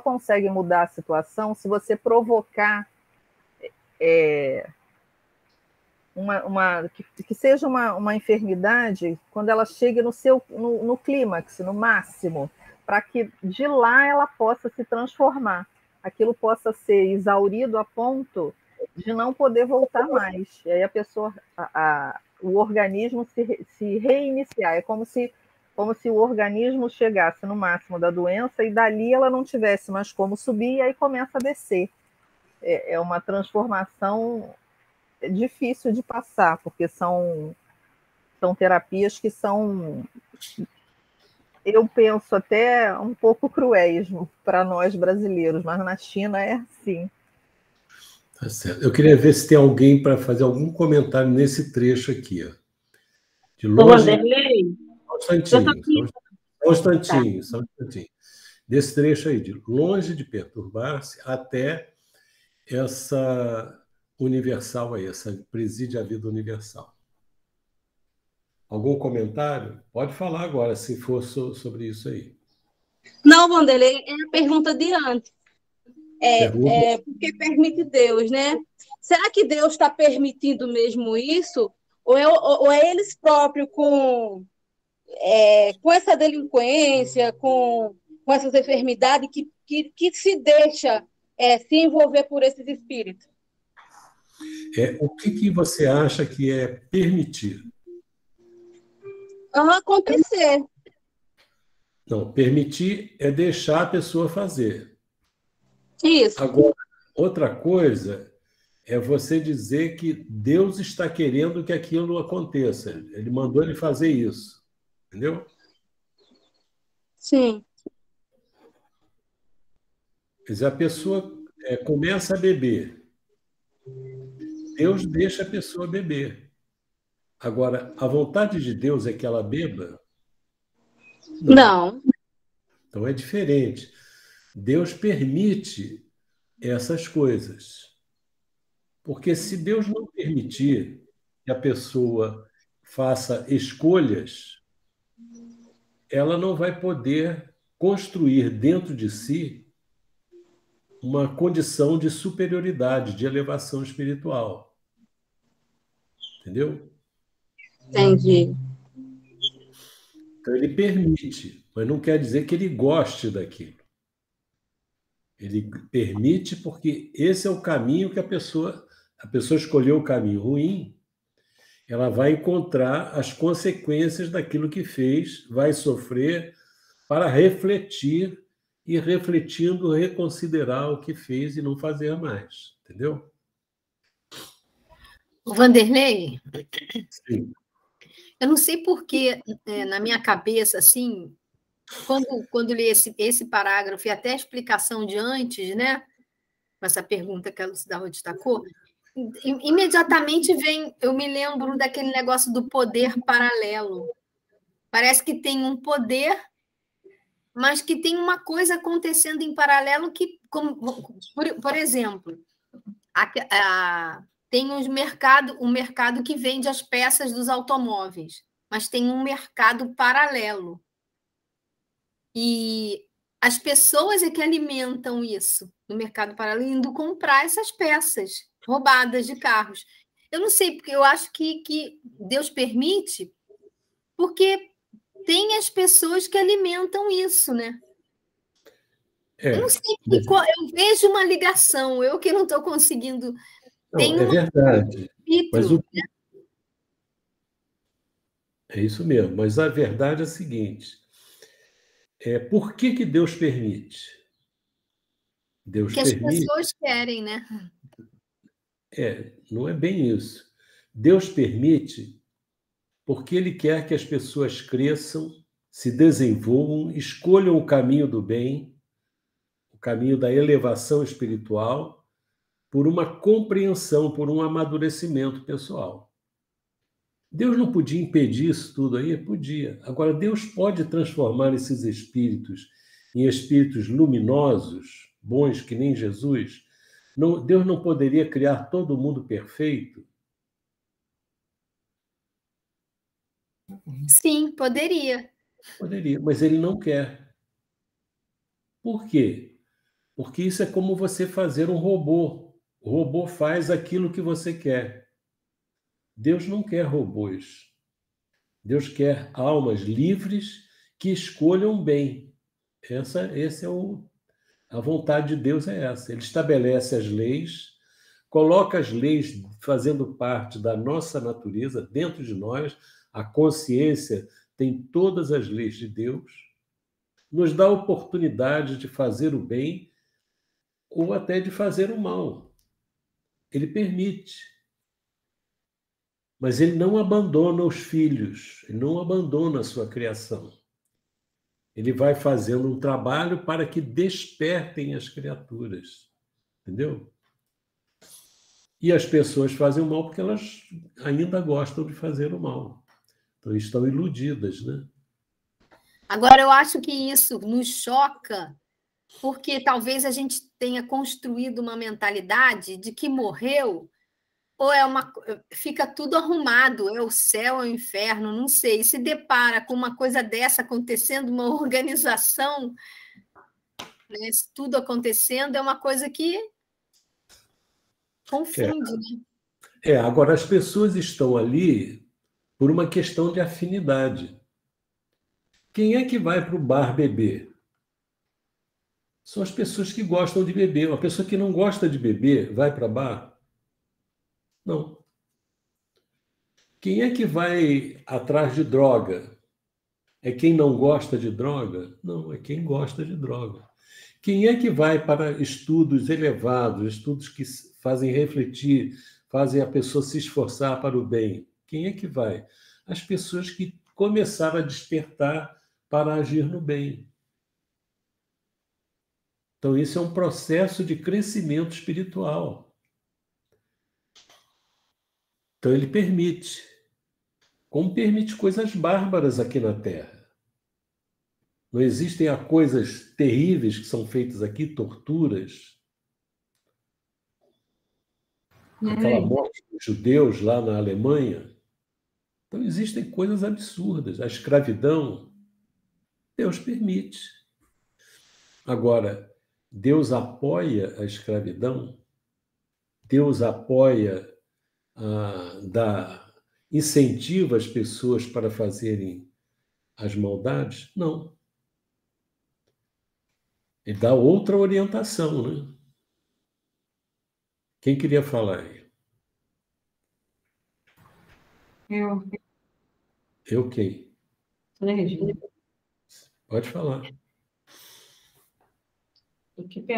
consegue mudar a situação se você provocar que seja uma enfermidade quando ela chegue no clímax, no máximo, para que de lá ela possa se transformar. Aquilo possa ser exaurido a ponto de não poder voltar mais. E aí a pessoa, o organismo se reiniciar. É como se o organismo chegasse no máximo da doença e dali ela não tivesse mais como subir e aí começa a descer. É uma transformação difícil de passar, porque são terapias que são, eu penso, até um pouco cruéis para nós brasileiros, mas na China é assim. Tá certo. Eu queria ver se tem alguém para fazer algum comentário nesse trecho aqui. Ó. De longe. Só um instantinho. Desse trecho aí, de longe de perturbar-se até essa universal aí, essa preside a vida universal. Algum comentário? Pode falar agora, se for sobre isso aí. Não, Vanderlei, é a pergunta de antes. Porque permite Deus, né? Será que Deus está permitindo mesmo isso? Ou é eles próprios com essa delinquência, com essas enfermidades que se deixa se envolver por esses espíritos? O que você acha que é permitir? Acontecer. Não, permitir é deixar a pessoa fazer. Isso. Agora, outra coisa é você dizer que Deus está querendo que aquilo aconteça. Ele mandou ele fazer isso. Entendeu? Sim. Quer dizer, a pessoa começa a beber. Deus deixa a pessoa beber. Agora, a vontade de Deus é que ela beba? Não. Então é diferente. Deus permite essas coisas. Porque se Deus não permitir que a pessoa faça escolhas, ela não vai poder construir dentro de si uma condição de superioridade, de elevação espiritual. Entendeu? Entendi. Então, ele permite, mas não quer dizer que ele goste daquilo. Ele permite porque esse é o caminho que a pessoa escolheu o caminho ruim, ela vai encontrar as consequências daquilo que fez, vai sofrer para refletir e, refletindo, reconsiderar o que fez e não fazer mais. Entendeu? Vanderlei? Sim. Eu não sei por que, na minha cabeça, assim, quando li esse parágrafo e até a explicação de antes, né, com essa pergunta que a Lucidalva destacou, imediatamente eu me lembro daquele negócio do poder paralelo. Parece que tem um poder, mas que tem uma coisa acontecendo em paralelo que, por exemplo, tem um mercado que vende as peças dos automóveis, mas tem um mercado paralelo. E as pessoas é que alimentam isso no mercado paralelo, indo comprar essas peças roubadas de carros. Eu não sei, porque eu acho que Deus permite, porque tem as pessoas que alimentam isso, né? Eu não sei, eu vejo uma ligação, eu que não estou conseguindo. Não, é verdade. Mas é isso mesmo, mas a verdade é a seguinte: por que Deus permite? Deus permite... as pessoas querem, né? Não é bem isso. Deus permite porque Ele quer que as pessoas cresçam, se desenvolvam, escolham o caminho do bem, o caminho da elevação espiritual, por uma compreensão, por um amadurecimento pessoal. Deus não podia impedir isso tudo aí? Podia. Agora, Deus pode transformar esses espíritos em espíritos luminosos, bons que nem Jesus? Deus não poderia criar todo mundo perfeito? Sim, poderia. Poderia, mas Ele não quer. Por quê? Porque isso é como você fazer um robô. O robô faz aquilo que você quer. Deus não quer robôs. Deus quer almas livres que escolham bem. A vontade de Deus é essa. Ele estabelece as leis, coloca as leis fazendo parte da nossa natureza, dentro de nós. A consciência tem todas as leis de Deus. Nos dá a oportunidade de fazer o bem ou até de fazer o mal. Ele permite. Mas ele não abandona os filhos, ele não abandona a sua criação. Ele vai fazendo um trabalho para que despertem as criaturas. Entendeu? E as pessoas fazem o mal porque elas ainda gostam de fazer o mal. Então, estão iludidas, né? Agora, eu acho que isso nos choca, porque talvez a gente tenha construído uma mentalidade de que morreu, ou fica tudo arrumado, é o céu, é o inferno, não sei. E se depara com uma coisa dessa acontecendo, uma organização, né, tudo acontecendo, é uma coisa que confunde, né? Agora, as pessoas estão ali por uma questão de afinidade. Quem é que vai para o bar beber? São as pessoas que gostam de beber. Uma pessoa que não gosta de beber vai para bar? Não. Quem é que vai atrás de droga? É quem não gosta de droga? Não, é quem gosta de droga. Quem é que vai para estudos elevados, estudos que fazem refletir, fazem a pessoa se esforçar para o bem? Quem é que vai? As pessoas que começaram a despertar para agir no bem. Então, isso é um processo de crescimento espiritual. Então, ele permite. Como permite coisas bárbaras aqui na Terra. Não existem coisas terríveis que são feitas aqui, torturas. Aquela morte dos judeus lá na Alemanha. Então, existem coisas absurdas. A escravidão, Deus permite. Agora, Deus apoia a escravidão? Deus apoia, incentiva as pessoas para fazerem as maldades? Não. Ele dá outra orientação, né? Quem queria falar aí? Eu quem? Pode falar. Fiquei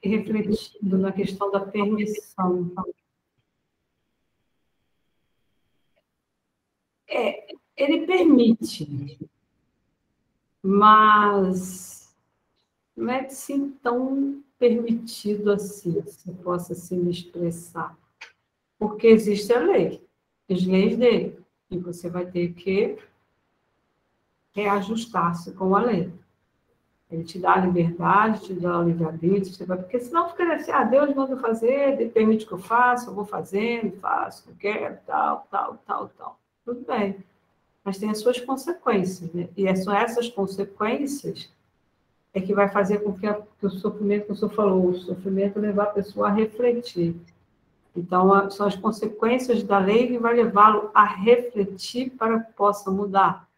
refletindo na questão da permissão. Ele permite, mas não é assim tão permitido assim, se eu possa assim me expressar. Porque existe a lei, as leis dele, e você vai ter que reajustar-se com a lei. Ele te dá a liberdade, te dá o livre-arbítrio, porque senão fica assim, Deus manda fazer, Deus permite que eu faça, eu vou fazendo, faço, eu quero, tal. Tudo bem. Mas tem as suas consequências, né? E são essas consequências que vai fazer com que o sofrimento, que o senhor falou, o sofrimento levar a pessoa a refletir. Então, são as consequências da lei que vai levá-lo a refletir para que possa mudar.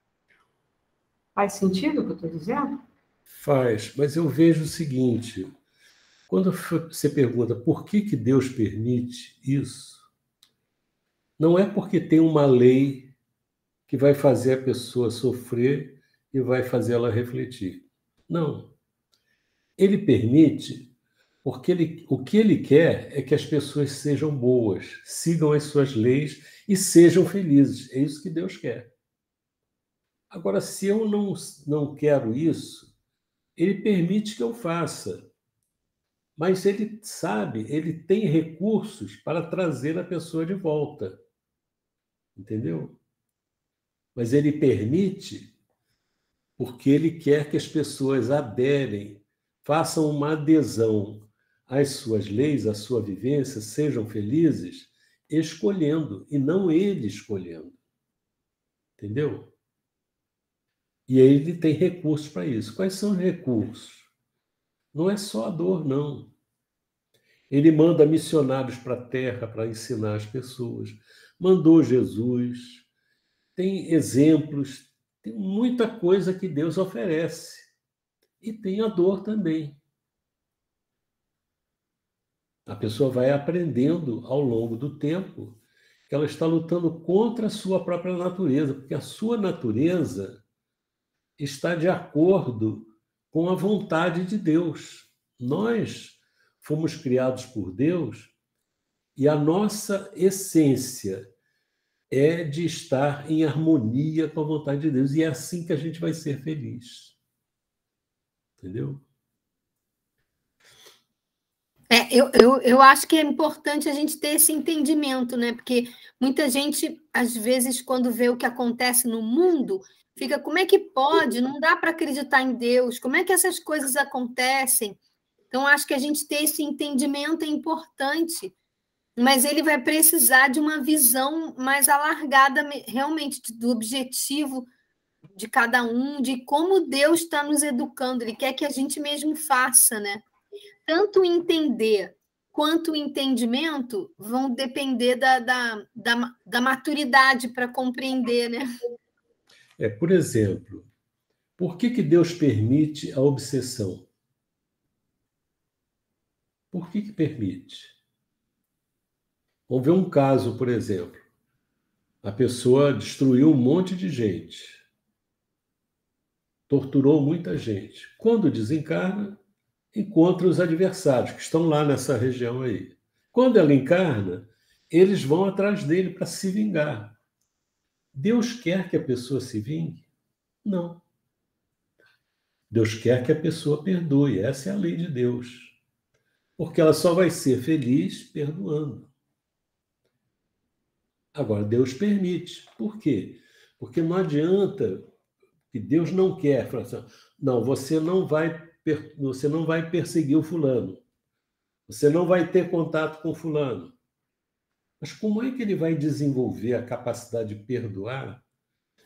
Faz sentido o que eu estou dizendo? Faz, mas eu vejo o seguinte, quando você pergunta por que Deus permite isso, não é porque tem uma lei que vai fazer a pessoa sofrer e vai fazer ela refletir. Não. Ele permite porque o que ele quer é que as pessoas sejam boas, sigam as suas leis e sejam felizes. É isso que Deus quer. Agora, se eu não quero isso, ele permite que eu faça. Mas ele sabe, ele tem recursos para trazer a pessoa de volta. Entendeu? Mas ele permite porque ele quer que as pessoas aderem, façam uma adesão às suas leis, à sua vivência, sejam felizes, escolhendo, e não ele escolhendo. Entendeu? E ele tem recursos para isso. Quais são os recursos? Não é só a dor, não. Ele manda missionários para a terra para ensinar as pessoas. Mandou Jesus. Tem exemplos, tem muita coisa que Deus oferece. E tem a dor também. A pessoa vai aprendendo ao longo do tempo que ela está lutando contra a sua própria natureza, porque a sua natureza está de acordo com a vontade de Deus. Nós fomos criados por Deus e a nossa essência é de estar em harmonia com a vontade de Deus. E é assim que a gente vai ser feliz. Entendeu? Eu acho que é importante a gente ter esse entendimento, né? Porque muita gente, às vezes, quando vê o que acontece no mundo, fica, como é que pode? Não dá para acreditar em Deus. Como é que essas coisas acontecem? Então, acho que a gente ter esse entendimento é importante, mas ele vai precisar de uma visão mais alargada, realmente, do objetivo de cada um, de como Deus está nos educando. Ele quer que a gente mesmo faça, né? Tanto entender quanto o entendimento vão depender da maturidade para compreender, né? Por exemplo, por que Deus permite a obsessão? Por que permite? Vamos ver um caso, por exemplo. A pessoa destruiu um monte de gente, torturou muita gente. Quando desencarna, encontra os adversários que estão lá nessa região aí. Quando ela encarna, eles vão atrás dele para se vingar. Deus quer que a pessoa se vingue? Não. Deus quer que a pessoa perdoe. Essa é a lei de Deus. Porque ela só vai ser feliz perdoando. Agora, Deus permite. Por quê? Porque não adianta que Deus não quer. Falar assim, não, você não vai perseguir o fulano. Você não vai ter contato com o fulano. Mas como é que ele vai desenvolver a capacidade de perdoar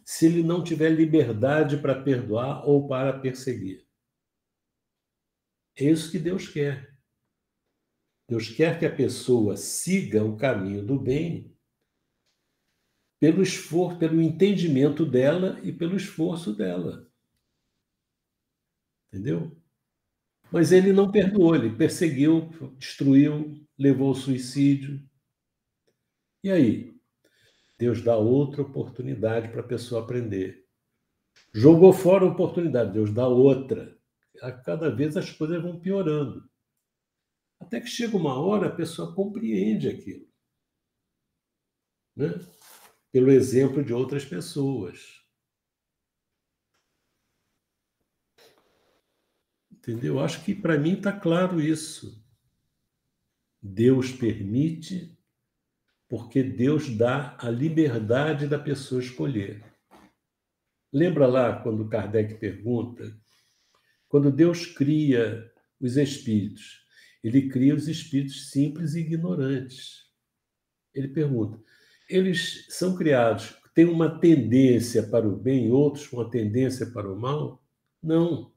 se ele não tiver liberdade para perdoar ou para perseguir? É isso que Deus quer. Deus quer que a pessoa siga o caminho do bem pelo esforço, pelo entendimento dela e pelo esforço dela. Entendeu? Mas ele não perdoou, ele perseguiu, destruiu, levou ao suicídio. E aí? Deus dá outra oportunidade para a pessoa aprender. Jogou fora a oportunidade, Deus dá outra. A cada vez as coisas vão piorando. Até que chega uma hora, a pessoa compreende aquilo. Né? Pelo exemplo de outras pessoas. Entendeu? Acho que para mim está claro isso. Deus permite porque Deus dá a liberdade da pessoa escolher. Lembra lá quando Kardec pergunta? Quando Deus cria os espíritos, ele cria os espíritos simples e ignorantes. Ele pergunta, eles são criados, têm uma tendência para o bem, outros com uma tendência para o mal? Não.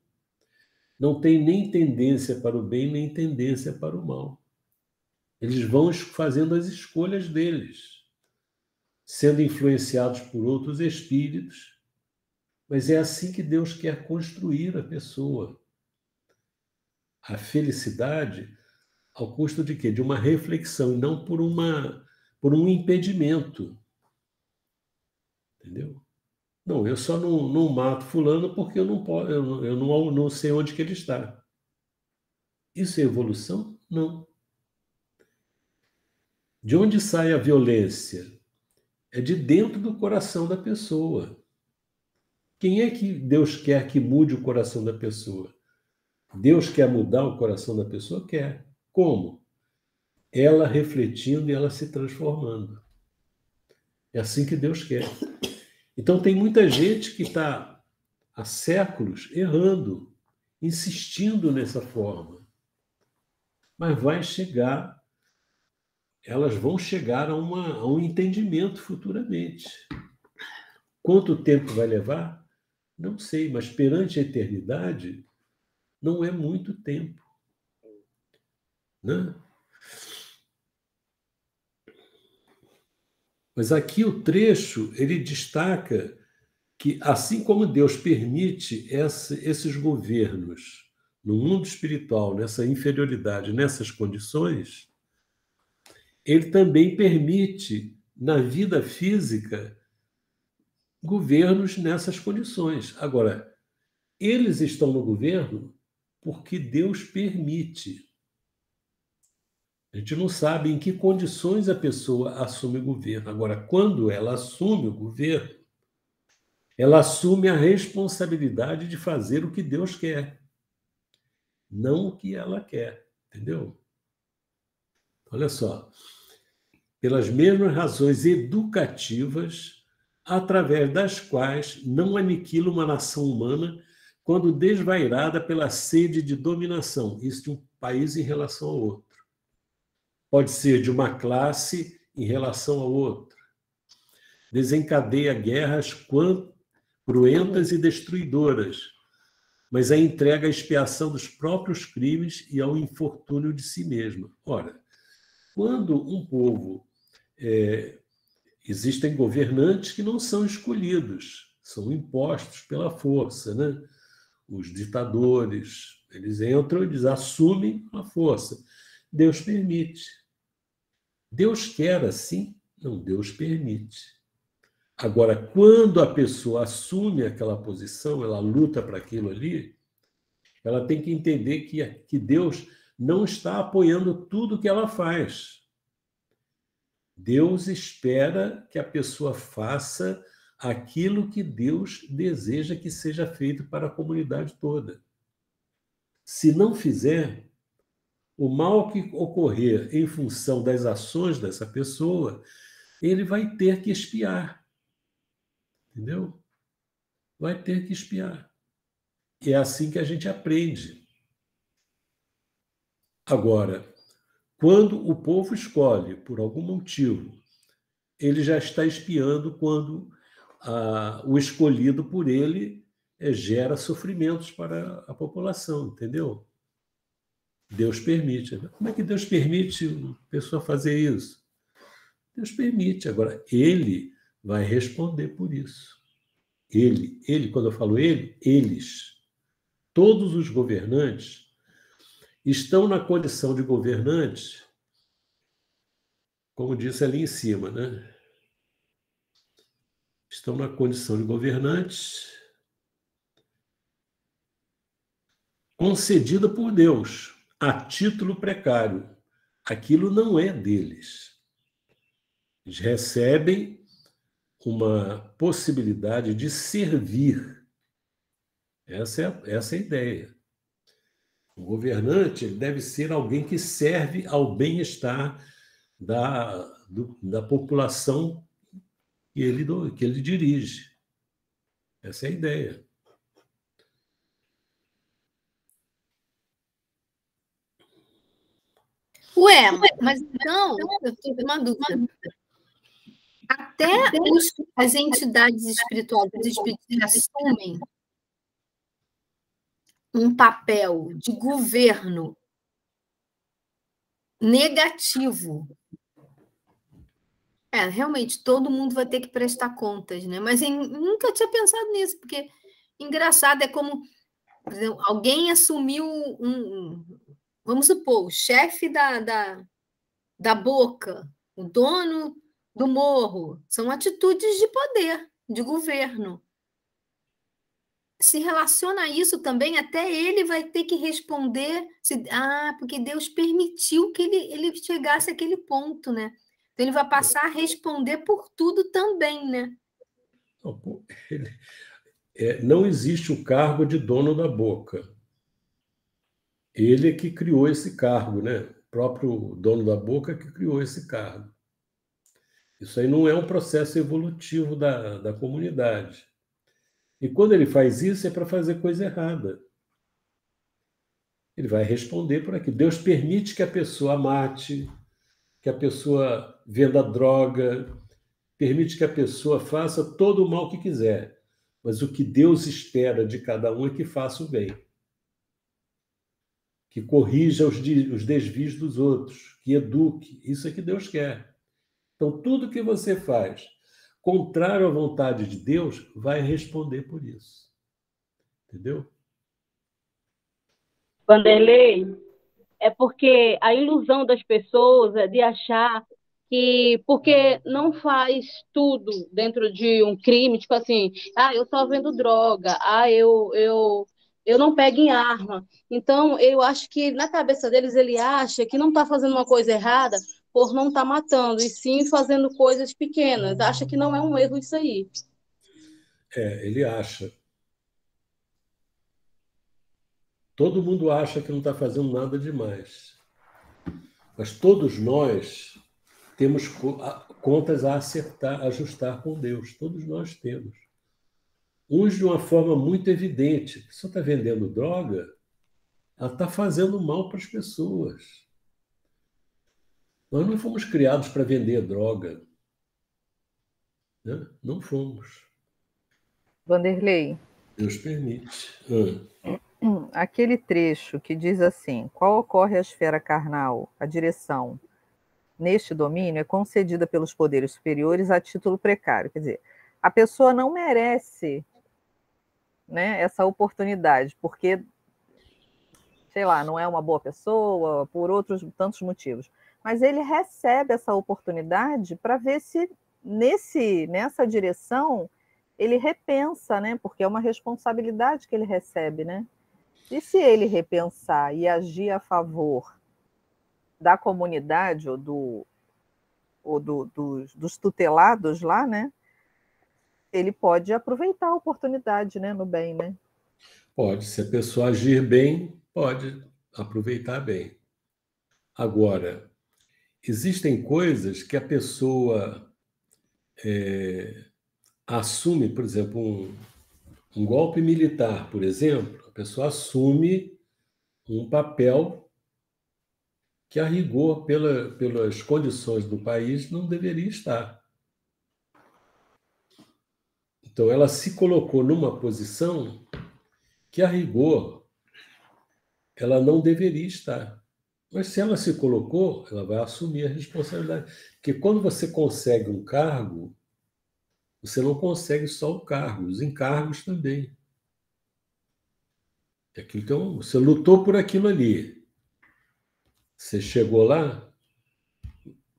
Não tem nem tendência para o bem, nem tendência para o mal. Eles vão fazendo as escolhas deles, sendo influenciados por outros espíritos, mas é assim que Deus quer construir a pessoa. A felicidade ao custo de quê? De uma reflexão, e não por um impedimento. Entendeu? Não, eu só não mato fulano porque eu não sei onde que ele está. Isso é evolução? Não. De onde sai a violência? É de dentro do coração da pessoa. Quem é que Deus quer que mude o coração da pessoa? Deus quer mudar o coração da pessoa? Quer. Como? Ela refletindo e ela se transformando. É assim que Deus quer. Então tem muita gente que está há séculos errando, insistindo nessa forma. Mas vai chegar... elas vão chegar a um entendimento futuramente. Quanto tempo vai levar? Não sei, mas perante a eternidade, não é muito tempo. Né? Mas aqui o trecho, ele destaca que, assim como Deus permite esses governos no mundo espiritual, nessa inferioridade, nessas condições, ele também permite, na vida física, governos nessas condições. Agora, eles estão no governo porque Deus permite. A gente não sabe em que condições a pessoa assume o governo. Agora, quando ela assume o governo, ela assume a responsabilidade de fazer o que Deus quer, não o que ela quer, entendeu? Olha só, pelas mesmas razões educativas, através das quais não aniquila uma nação humana quando desvairada pela sede de dominação, isso de um país em relação ao outro. Pode ser de uma classe em relação ao outro. Desencadeia guerras cruentas e destruidoras, mas a entrega à expiação dos próprios crimes e ao infortúnio de si mesma. Ora, quando um povo... existem governantes que não são escolhidos, são impostos pela força, né? Os ditadores, eles entram, eles assumem a força. Deus permite. Deus quer assim? Não, Deus permite. Agora, quando a pessoa assume aquela posição, ela luta para aquilo ali, ela tem que entender que Deus não está apoiando tudo que ela faz. Deus espera que a pessoa faça aquilo que Deus deseja que seja feito para a comunidade toda. Se não fizer, o mal que ocorrer em função das ações dessa pessoa, ele vai ter que expiar. Entendeu? Vai ter que expiar. E é assim que a gente aprende. Agora, quando o povo escolhe, por algum motivo, ele já está expiando quando o escolhido por ele gera sofrimentos para a população, entendeu? Deus permite. Como é que Deus permite a pessoa fazer isso? Deus permite. Agora, ele vai responder por isso. Ele, quando eu falo ele, eles, todos os governantes, estão na condição de governantes, como disse ali em cima, né? Estão na condição de governantes concedida por Deus, a título precário. Aquilo não é deles. Eles recebem uma possibilidade de servir. Essa é a ideia. O governante ele deve ser alguém que serve ao bem-estar da população que ele dirige. Essa é a ideia. Ué, mas então, eu tenho uma dúvida. Até as entidades espirituais assumem um papel de governo negativo. Realmente, todo mundo vai ter que prestar contas, né? Mas eu nunca tinha pensado nisso, porque engraçado, é como, por exemplo, alguém assumiu vamos supor, o chefe da boca, o dono do morro, são atitudes de poder, de governo. Se relaciona a isso também, até ele vai ter que responder, porque Deus permitiu que ele chegasse àquele ponto, né? Então, ele vai passar a responder por tudo também, né? Não existe o cargo de dono da boca. Ele é que criou esse cargo, né? O próprio dono da boca que criou esse cargo. Isso aí não é um processo evolutivo da comunidade. E quando ele faz isso, é para fazer coisa errada. Ele vai responder por aqui. Deus permite que a pessoa mate, que a pessoa venda droga, permite que a pessoa faça todo o mal que quiser. Mas o que Deus espera de cada um é que faça o bem. Que corrija os desvios dos outros, que eduque. Isso é que Deus quer. Então, tudo que você faz contrário à vontade de Deus, vai responder por isso. Entendeu? Vanderlei, é porque a ilusão das pessoas é de achar que porque não faz tudo dentro de um crime, tipo assim, eu só vendo droga, eu eu não pego em arma. Então, eu acho que na cabeça deles, ele acha que não está fazendo uma coisa errada por não estar matando, e sim fazendo coisas pequenas. Acha que não é um erro isso aí. Ele acha. Todo mundo acha que não está fazendo nada demais. Mas todos nós temos contas a acertar, a ajustar com Deus. Todos nós temos. Uns de uma forma muito evidente. A pessoa está vendendo droga, ela está fazendo mal para as pessoas. Nós não fomos criados para vender droga. Né? Não fomos. Vanderlei. Deus permite. Aquele trecho que diz assim: qual ocorre a esfera carnal, a direção neste domínio é concedida pelos poderes superiores a título precário. Quer dizer, a pessoa não merece, né, essa oportunidade, porque, sei lá, não é uma boa pessoa, por outros tantos motivos. Mas ele recebe essa oportunidade para ver se nessa direção ele repensa, né? Porque é uma responsabilidade que ele recebe, né? E se ele repensar e agir a favor da comunidade dos tutelados lá, né? Ele pode aproveitar a oportunidade, né? No bem, né? Pode. Se a pessoa agir bem, pode aproveitar bem. Agora, existem coisas que a pessoa assume, por exemplo, um golpe militar, por exemplo, a pessoa assume um papel que, a rigor, pelas condições do país, não deveria estar. Então, ela se colocou numa posição que, a rigor, ela não deveria estar. Mas, se ela se colocou, ela vai assumir a responsabilidade. Porque quando você consegue um cargo, você não consegue só o cargo, os encargos também. Então, você lutou por aquilo ali. Você chegou lá,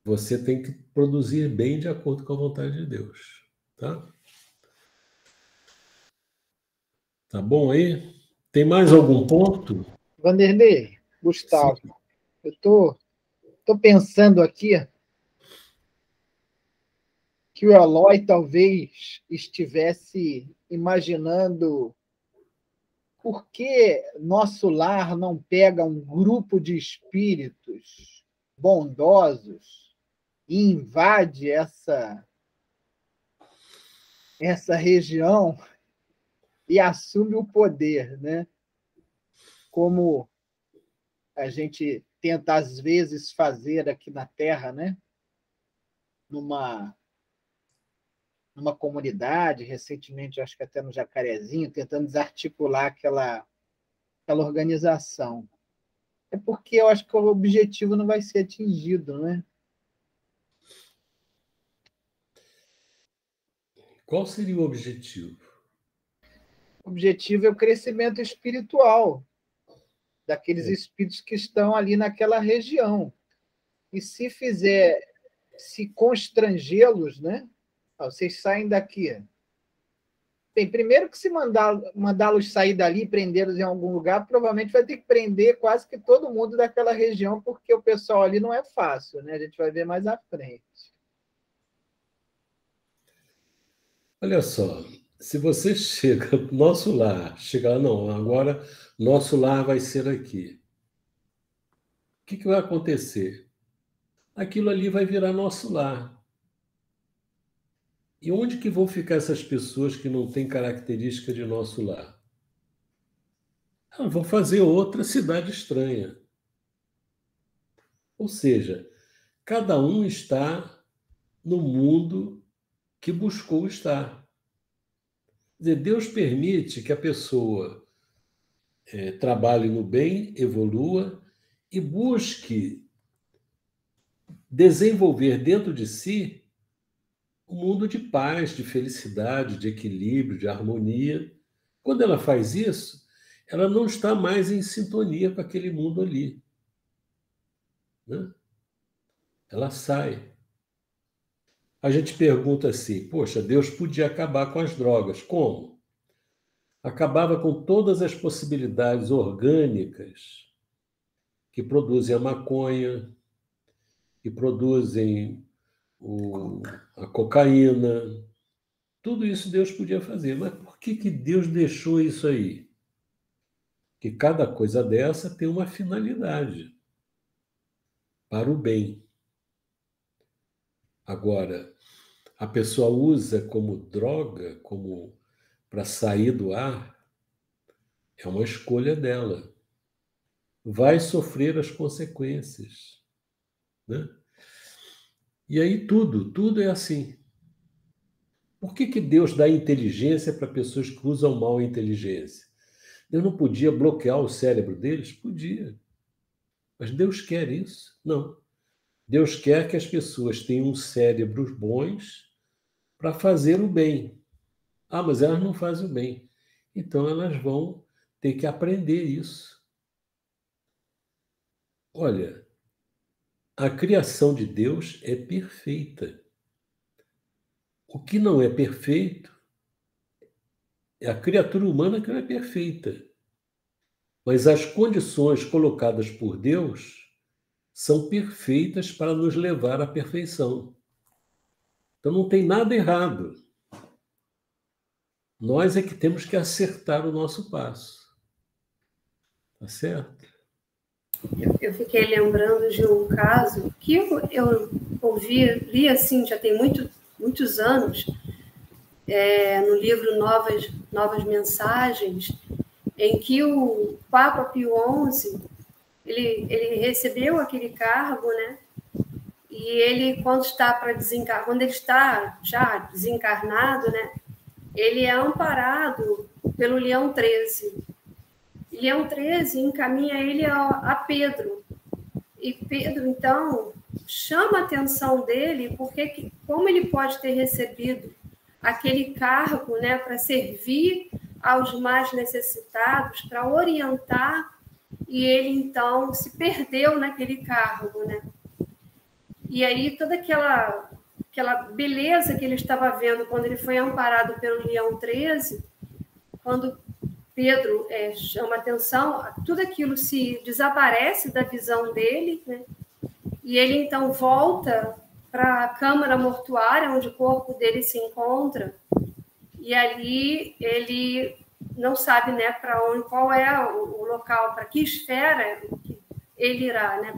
você tem que produzir bem de acordo com a vontade de Deus. Tá? Tá bom aí? Tem mais algum ponto? Vanderlei, Gustavo, sim. Eu tô pensando aqui que o Eloy talvez estivesse imaginando por que nosso lar não pega um grupo de espíritos bondosos e invade essa região e assume o poder, né? Como a gente tenta, às vezes, fazer aqui na Terra, né? Numa comunidade, recentemente, acho que até no Jacarezinho, tentando desarticular aquela organização. É porque eu acho que o objetivo não vai ser atingido, né? Qual seria o objetivo? O objetivo é o crescimento espiritual daqueles espíritos que estão ali naquela região. E se constrangê-los, né? Vocês saem daqui. Bem, primeiro que se mandá-los sair dali e prendê-los em algum lugar, provavelmente vai ter que prender quase que todo mundo daquela região, porque o pessoal ali não é fácil, né? A gente vai ver mais à frente. Olha só, se você chega no nosso lar, chega lá, não, agora nosso lar vai ser aqui. O que vai acontecer? Aquilo ali vai virar nosso lar. E onde que vão ficar essas pessoas que não têm característica de nosso lar? Elas vão fazer outra cidade estranha. Ou seja, cada um está no mundo que buscou estar. Quer dizer, Deus permite que a pessoa trabalhe no bem, evolua e busque desenvolver dentro de si um mundo de paz, de felicidade, de equilíbrio, de harmonia. Quando ela faz isso, ela não está mais em sintonia com aquele mundo ali. Né? Ela sai. A gente pergunta assim, poxa, Deus podia acabar com as drogas. Como? acabava com todas as possibilidades orgânicas que produzem a maconha, que produzem a cocaína. Tudo isso Deus podia fazer. Mas por que Deus deixou isso aí? Que cada coisa dessa tem uma finalidade para o bem. Agora, a pessoa usa como droga, como para sair do ar, é uma escolha dela. Vai sofrer as consequências, né? E aí tudo é assim. Por que Deus dá inteligência para pessoas que usam mal a inteligência? Deus não podia bloquear o cérebro deles? Podia. Mas Deus quer isso? Não. Deus quer que as pessoas tenham cérebros bons para fazer o bem. Ah, mas elas não fazem o bem. Então elas vão ter que aprender isso. Olha, a criação de Deus é perfeita. O que não é perfeito é a criatura humana que não é perfeita. Mas as condições colocadas por Deus são perfeitas para nos levar à perfeição. Então não tem nada errado. Nós é que temos que acertar o nosso passo. Tá certo? Eu fiquei lembrando de um caso que eu li assim, já tem muitos anos, no livro Novas Mensagens, em que o Papa Pio XI, ele recebeu aquele cargo, né? E ele, quando ele está já desencarnado, né? Ele é amparado pelo Leão XIII. Leão XIII encaminha ele a Pedro. E Pedro, então, chama a atenção dele, porque como ele pode ter recebido aquele cargo, né, para servir aos mais necessitados, para orientar, e ele, então, se perdeu naquele cargo, né? E aí toda aquela beleza que ele estava vendo quando ele foi amparado pelo Leão XIII, quando Pedro chama atenção, tudo aquilo se desaparece da visão dele, né? E ele, então, volta para a câmara mortuária, onde o corpo dele se encontra, e ali ele não sabe, né, para onde, qual é o local, para que esfera ele irá, né,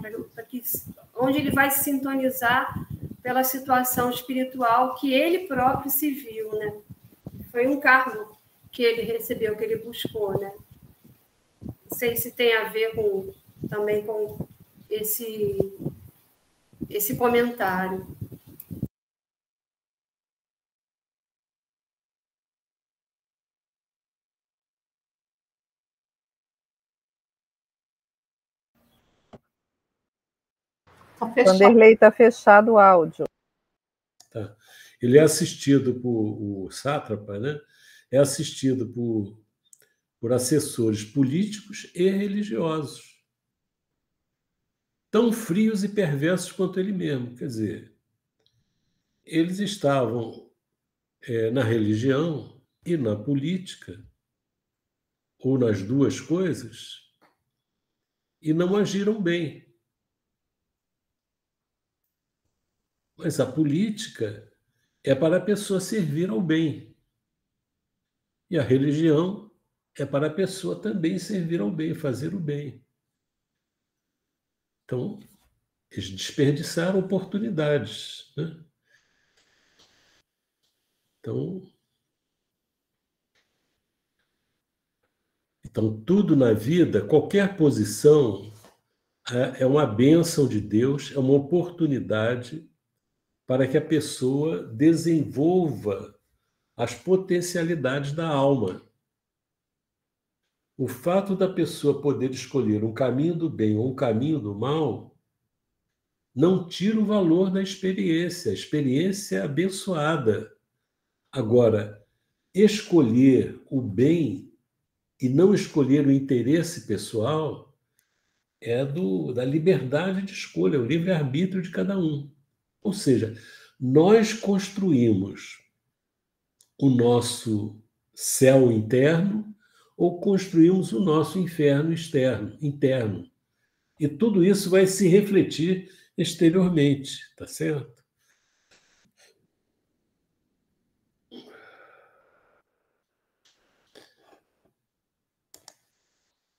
onde ele vai se sintonizar pela situação espiritual que ele próprio se viu, né? Foi um cargo que ele recebeu, que ele buscou, né? Não sei se tem a ver também com esse comentário. Vanderlei, está fechado o áudio. Tá. Ele é assistido o sátrapa, né? É assistido por assessores políticos e religiosos, tão frios e perversos quanto ele mesmo. Quer dizer, eles estavam na religião e na política, ou nas duas coisas, e não agiram bem. Mas a política é para a pessoa servir ao bem. E a religião é para a pessoa também servir ao bem, fazer o bem. Então, eles desperdiçaram oportunidades, né? Então, tudo na vida, qualquer posição, é uma bênção de Deus, é uma oportunidade para que a pessoa desenvolva as potencialidades da alma. O fato da pessoa poder escolher um caminho do bem ou um caminho do mal não tira o valor da experiência. A experiência é abençoada. Agora, escolher o bem e não escolher o interesse pessoal é da liberdade de escolha, o livre-arbítrio de cada um. Ou seja, nós construímos o nosso céu interno ou construímos o nosso inferno interno. E tudo isso vai se refletir exteriormente, tá certo?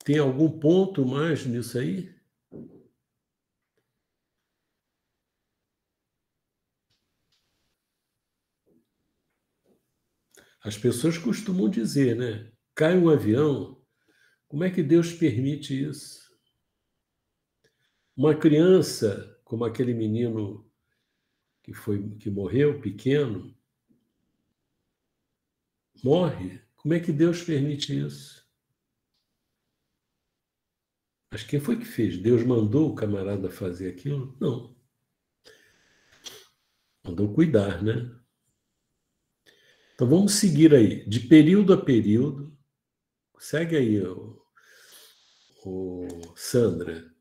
Tem algum ponto mais nisso aí? As pessoas costumam dizer, né? Cai um avião, como é que Deus permite isso? Uma criança, como aquele menino que morreu pequeno, morre. Como é que Deus permite isso? Mas quem foi que fez? Deus mandou o camarada fazer aquilo? Não. Mandou cuidar, né? Então vamos seguir aí, de período a período. Segue aí, Sandra.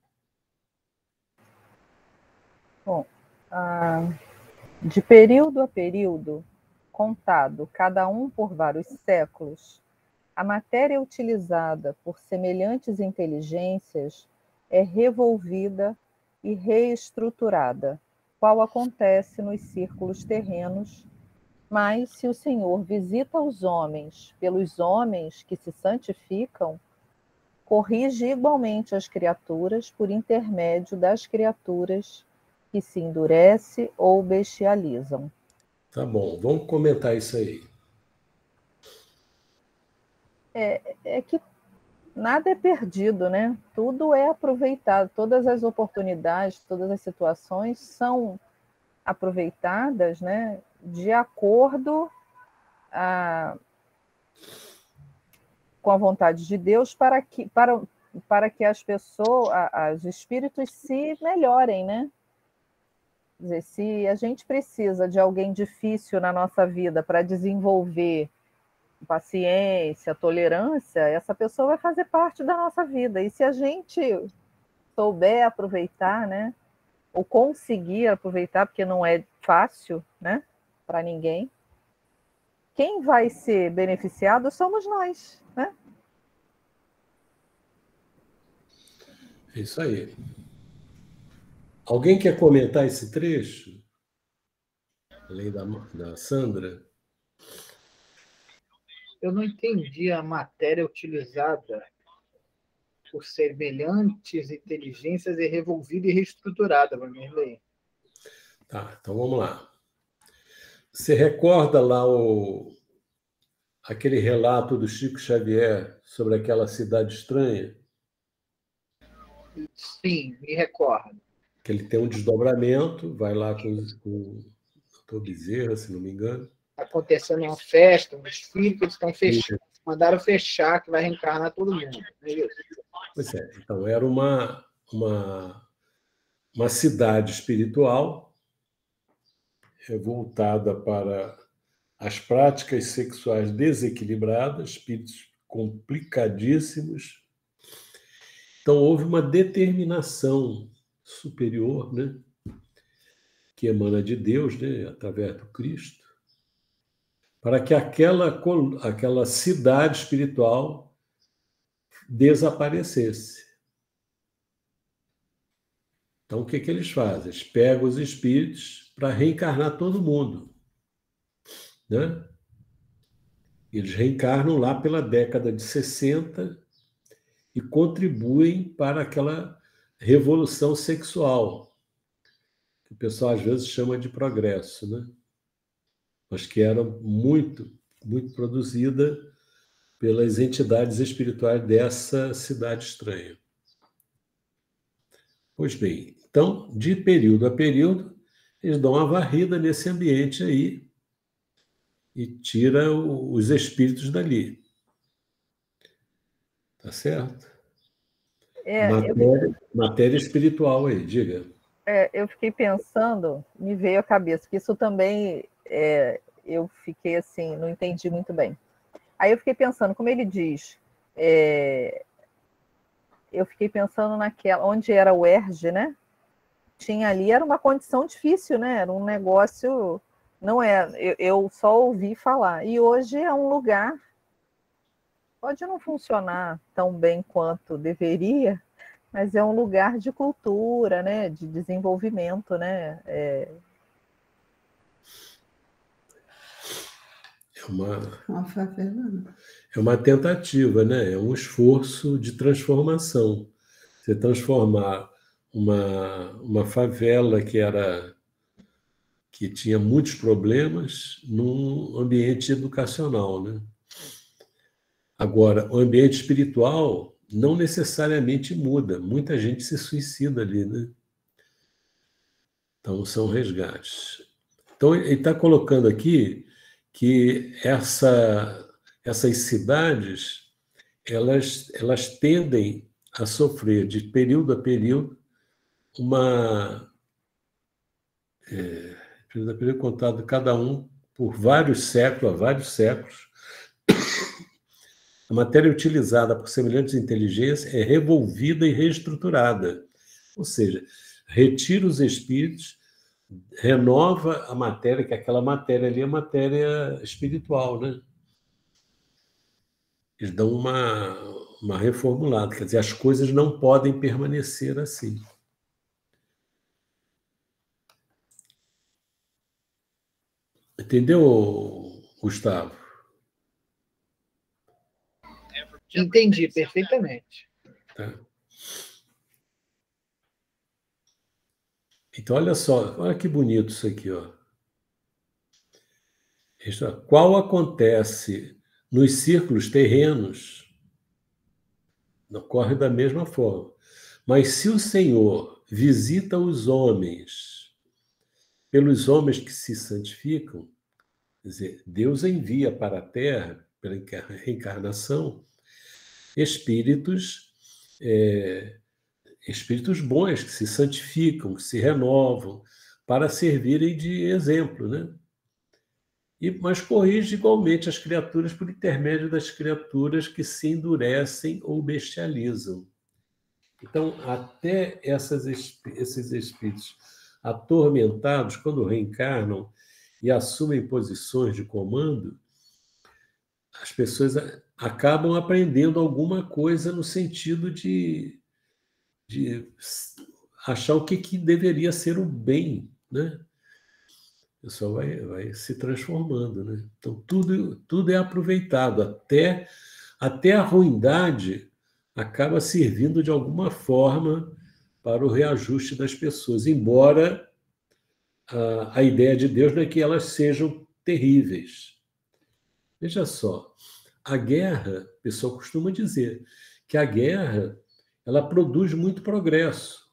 Bom, de período a período, contado cada um por vários séculos, a matéria utilizada por semelhantes inteligências é revolvida e reestruturada, qual acontece nos círculos terrenos, mas se o Senhor visita os homens pelos homens que se santificam, corrige igualmente as criaturas por intermédio das criaturas que se endurece ou bestializam. Tá bom, vamos comentar isso aí. É que nada é perdido, né? Tudo é aproveitado, todas as oportunidades, todas as situações são aproveitadas, né, de acordo com a vontade de Deus para que as pessoas, os espíritos se melhorem, né? Quer dizer, se a gente precisa de alguém difícil na nossa vida para desenvolver paciência, tolerância, essa pessoa vai fazer parte da nossa vida. E se a gente souber aproveitar, né, ou conseguir aproveitar, porque não é fácil, né, para ninguém, quem vai ser beneficiado somos nós, né? É isso aí. Alguém quer comentar esse trecho? Além da Sandra? Eu não entendi a matéria utilizada por semelhantes inteligências é revolvida e reestruturada, Vanderlei. Tá, então vamos lá. Você recorda lá aquele relato do Chico Xavier sobre aquela cidade estranha? Sim, me recordo. Que ele tem um desdobramento, vai lá com o Dr. Bezerra, se não me engano. Acontecendo uma festa, um desfile que eles estão fechando. Mandaram fechar, que vai reencarnar todo mundo. Não é isso? Pois é, então era uma cidade espiritual voltada para as práticas sexuais desequilibradas, espíritos complicadíssimos. Então houve uma determinação superior, né, que emana de Deus, né, através do Cristo, para que aquela cidade espiritual desaparecesse. Então, o que eles fazem? Eles pegam os espíritos para reencarnar todo mundo, né? Eles reencarnam lá pela década de 60 e contribuem para aquela revolução sexual, que o pessoal às vezes chama de progresso, né? Mas que era muito, muito produzida pelas entidades espirituais dessa cidade estranha. Pois bem, então, de período a período, eles dão uma varrida nesse ambiente aí e tira os espíritos dali. Tá certo? Matéria espiritual aí, diga. Eu fiquei pensando, me veio à cabeça, que isso também eu fiquei assim, não entendi muito bem. Aí eu fiquei pensando, como ele diz, eu fiquei pensando naquela, onde era o ERJ, né? Tinha ali, era uma condição difícil, né? Era um negócio, não é, eu só ouvi falar. E hoje é um lugar Pode não funcionar tão bem quanto deveria, mas é um lugar de cultura, né? De desenvolvimento, né? É uma tentativa, né? É um esforço de transformação. Você transformar uma favela que tinha muitos problemas num ambiente educacional, né? Agora, o ambiente espiritual não necessariamente muda. Muita gente se suicida ali, né? Então, são resgates. Então, ele está colocando aqui que essas cidades elas tendem a sofrer, de período a período, período a período contado cada um por vários séculos, há vários séculos. A matéria utilizada por semelhantes inteligências é revolvida e reestruturada. Ou seja, retira os espíritos, renova a matéria, que aquela matéria ali é matéria espiritual, né? Eles dão uma reformulada, quer dizer, as coisas não podem permanecer assim. Entendeu, Gustavo? Entendi perfeitamente. Tá. Então, olha só, olha que bonito isso aqui, ó. Qual acontece nos círculos terrenos, ocorre da mesma forma. Mas se o Senhor visita os homens, pelos homens que se santificam, quer dizer, Deus envia para a Terra, pela reencarnação, espíritos bons que se santificam, que se renovam, para servirem de exemplo, né? Mas corrige igualmente as criaturas por intermédio das criaturas que se endurecem ou bestializam. Então, até esses espíritos atormentados, quando reencarnam e assumem posições de comando, as pessoas acabam aprendendo alguma coisa no sentido de achar o que deveria ser o bem, né? O pessoal vai se transformando, né? Então, tudo é aproveitado. Até a ruindade acaba servindo de alguma forma para o reajuste das pessoas, embora a ideia de Deus não é que elas sejam terríveis. Veja só, a guerra, o pessoal costuma dizer que a guerra ela produz muito progresso,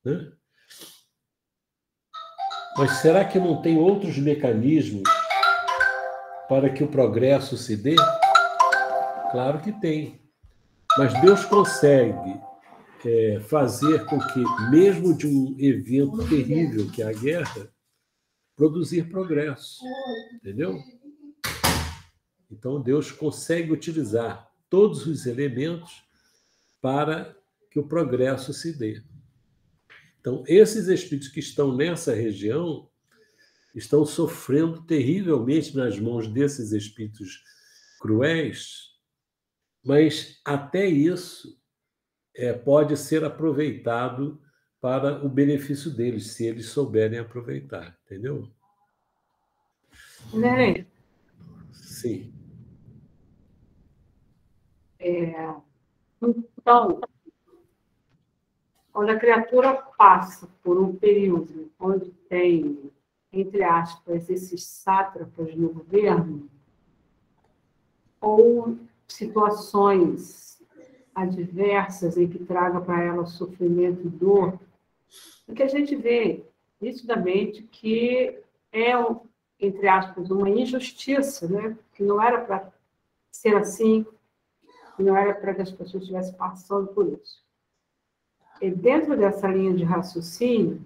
né? Mas será que não tem outros mecanismos para que o progresso se dê? Claro que tem. Mas Deus consegue fazer com que, mesmo de um evento terrível que é a guerra, produzir progresso. Entendeu? Então, Deus consegue utilizar todos os elementos para que o progresso se dê. Então, esses espíritos que estão nessa região estão sofrendo terrivelmente nas mãos desses espíritos cruéis, mas até isso pode ser aproveitado para o benefício deles, se eles souberem aproveitar, entendeu? Né? Sim. Então, quando a criatura passa por um período onde tem, entre aspas, esses sátrapas no governo, ou situações adversas em que traga para ela sofrimento e dor, o que a gente vê nitidamente que é, entre aspas, uma injustiça, né? Que não era para ser assim, que não era para que as pessoas estivessem passando por isso. E dentro dessa linha de raciocínio,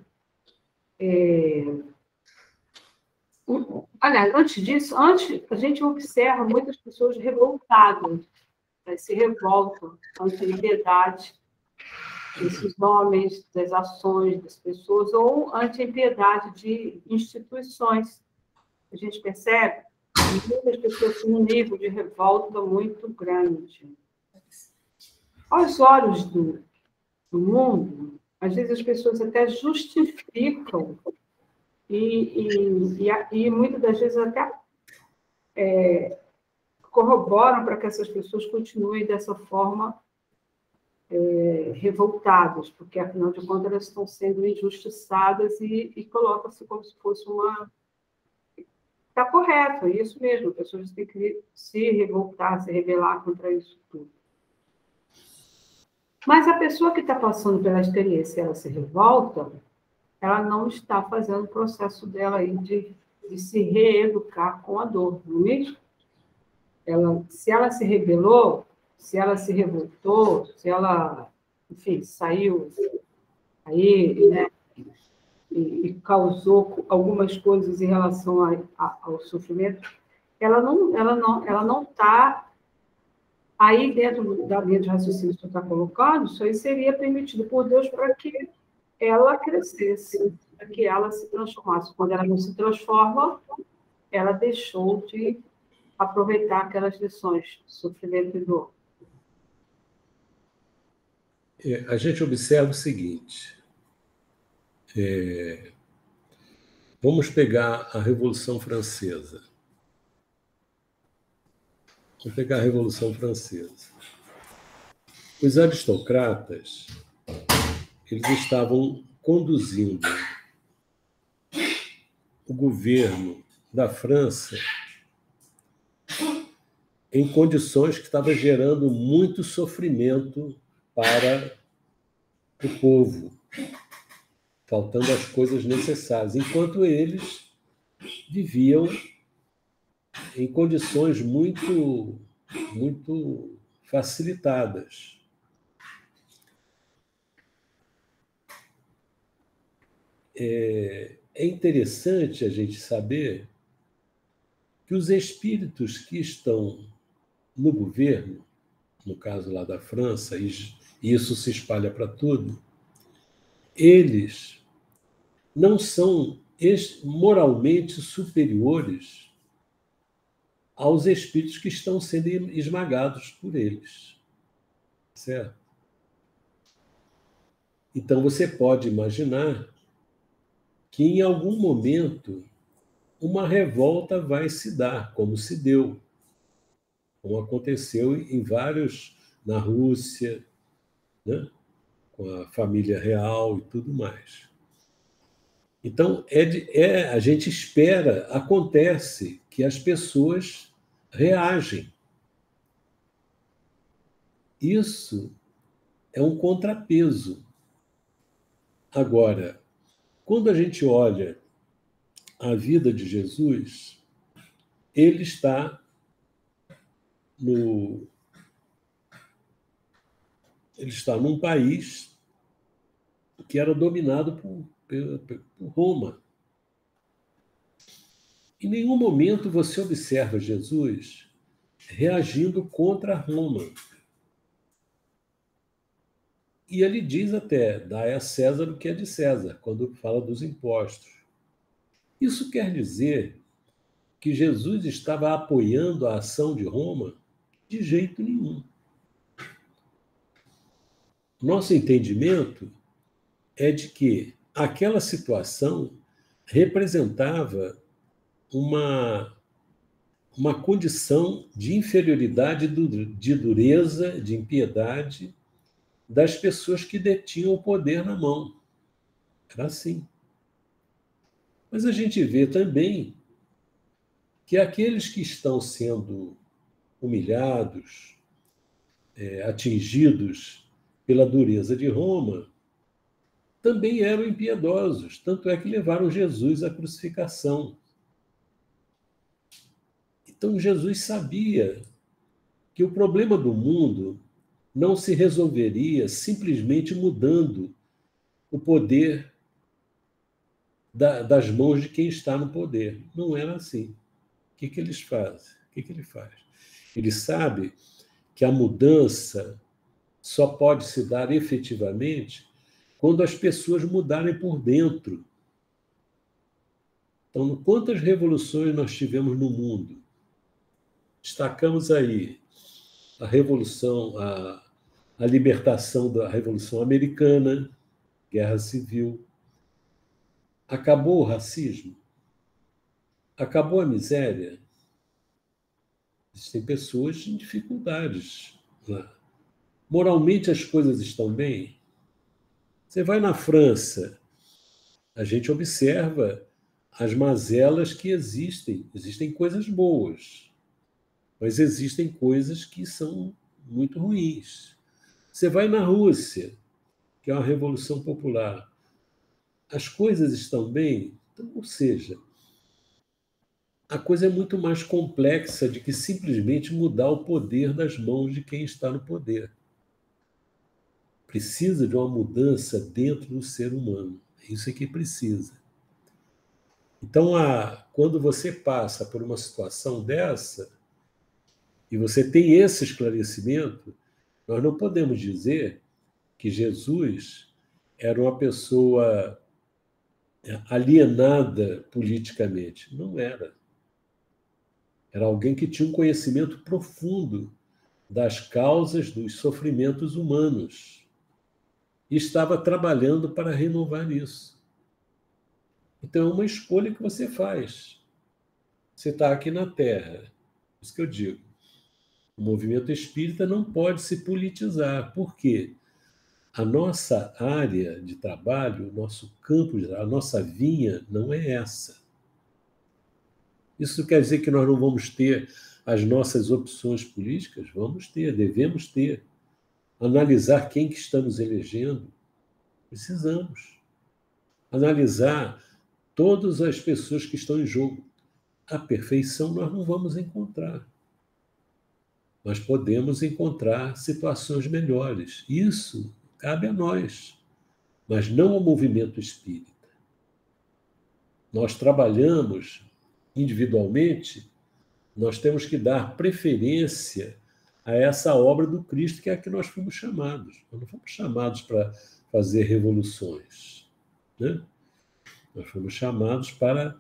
aliás, antes disso, a gente observa muitas pessoas revoltadas, né, se revoltam ante a impiedade desses homens, das ações das pessoas, ou ante a impiedade de instituições. A gente percebe muitas pessoas com um nível de revolta muito grande. Aos olhos do mundo, às vezes as pessoas até justificam e muitas das vezes até corroboram para que essas pessoas continuem dessa forma revoltadas, porque, afinal de contas, elas estão sendo injustiçadas e colocam-se como se fosse uma... Está correto, é isso mesmo, as pessoas têm que se revoltar, se rebelar contra isso tudo. Mas a pessoa que está passando pela experiência, ela se revolta, ela não está fazendo o processo dela aí de se reeducar com a dor, não é mesmo? Se ela se rebelou, se ela se revoltou, se ela, enfim, saiu aí, né, e causou algumas coisas em relação ao sofrimento, ela não está aí dentro da linha de raciocínio que você está colocando. Isso aí seria permitido por Deus para que ela crescesse, para que ela se transformasse. Quando ela não se transforma, ela deixou de aproveitar aquelas lições, sofrimento e dor. A gente observa o seguinte. Vamos pegar a Revolução Francesa. Vamos pegar a Revolução Francesa. Os aristocratas, eles estavam conduzindo o governo da França em condições que estavam gerando muito sofrimento para o povo, faltando as coisas necessárias, enquanto eles viviam em condições muito facilitadas. É interessante a gente saber que os espíritos que estão no governo, no caso lá da França, e isso se espalha para tudo, eles não são moralmente superiores aos espíritos que estão sendo esmagados por eles. Certo? Então, você pode imaginar que, em algum momento, uma revolta vai se dar, como se deu, como aconteceu em vários, na Rússia, né? Com a família real e tudo mais. Então, a gente espera, acontece que as pessoas reagem. Isso é um contrapeso. Agora, quando a gente olha a vida de Jesus, ele está num país que era dominado por Roma. Em nenhum momento você observa Jesus reagindo contra Roma. E ele diz até, dai a César o que é de César, quando fala dos impostos. Isso quer dizer que Jesus estava apoiando a ação de Roma? De jeito nenhum. Nosso entendimento é de que aquela situação representava uma condição de inferioridade, de dureza, de impiedade das pessoas que detinham o poder na mão. Era assim. Mas a gente vê também que aqueles que estão sendo humilhados, atingidos pela dureza de Roma, também eram impiedosos, tanto é que levaram Jesus à crucificação. Então, Jesus sabia que o problema do mundo não se resolveria simplesmente mudando o poder das mãos de quem está no poder. Não era assim. O que eles fazem? O que ele faz? Ele sabe que a mudança só pode se dar efetivamente quando as pessoas mudarem por dentro. Então, quantas revoluções nós tivemos no mundo? destacamos aí a Revolução, a libertação da Revolução Americana, Guerra Civil. Acabou o racismo? Acabou a miséria? Existem pessoas em dificuldades lá. Moralmente as coisas estão bem? Você vai na França, a gente observa as mazelas que existem. Existem coisas boas, mas existem coisas que são muito ruins. Você vai na Rússia, que é uma revolução popular, as coisas estão bem? Então, ou seja, a coisa é muito mais complexa de que simplesmente mudar o poder das mãos de quem está no poder. Precisa de uma mudança dentro do ser humano. Isso é que precisa. Então, quando você passa por uma situação dessa, e você tem esse esclarecimento, nós não podemos dizer que Jesus era uma pessoa alienada politicamente. Não era. Era alguém que tinha um conhecimento profundo das causas dos sofrimentos humanos e estava trabalhando para renovar isso. Então, é uma escolha que você faz. Você está aqui na Terra. Isso que eu digo. O movimento espírita não pode se politizar. Por quê? A nossa área de trabalho, o nosso campo, a nossa vinha não é essa. Isso quer dizer que nós não vamos ter as nossas opções políticas? Vamos ter, devemos ter. Analisar quem que estamos elegendo? Precisamos. Analisar todas as pessoas que estão em jogo. A perfeição nós não vamos encontrar. Mas podemos encontrar situações melhores. Isso cabe a nós, mas não ao movimento espírita. Nós trabalhamos individualmente, nós temos que dar preferência a essa obra do Cristo, que é a que nós fomos chamados. Nós não fomos chamados para fazer revoluções, né? Nós fomos chamados para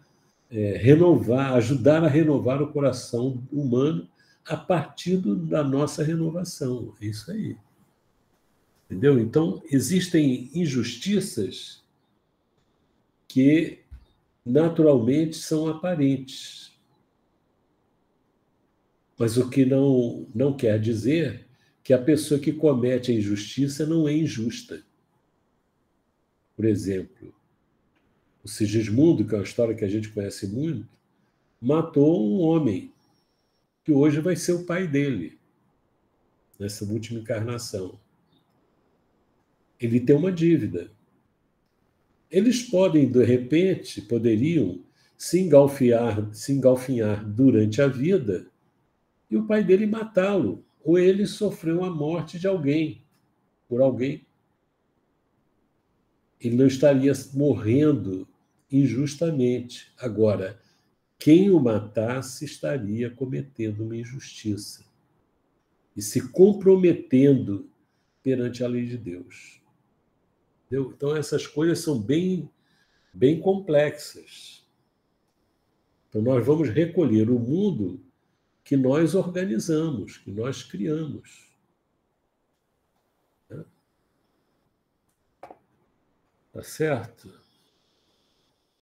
renovar, ajudar a renovar o coração humano a partir da nossa renovação. É isso aí. Entendeu? Então, existem injustiças que naturalmente são aparentes. Mas o que não quer dizer que a pessoa que comete a injustiça não é injusta. Por exemplo, o Sigismundo, que é uma história que a gente conhece muito, matou um homem que hoje vai ser o pai dele, nessa última encarnação. Ele tem uma dívida. Eles poderiam se engalfinhar durante a vida e o pai dele matá-lo, ou ele sofreu a morte de alguém, por alguém. Ele não estaria morrendo injustamente. Agora, quem o matasse estaria cometendo uma injustiça e se comprometendo perante a lei de Deus. Entendeu? Então, essas coisas são bem complexas. Então, nós vamos recolher o mundo que nós organizamos, que nós criamos. Tá certo?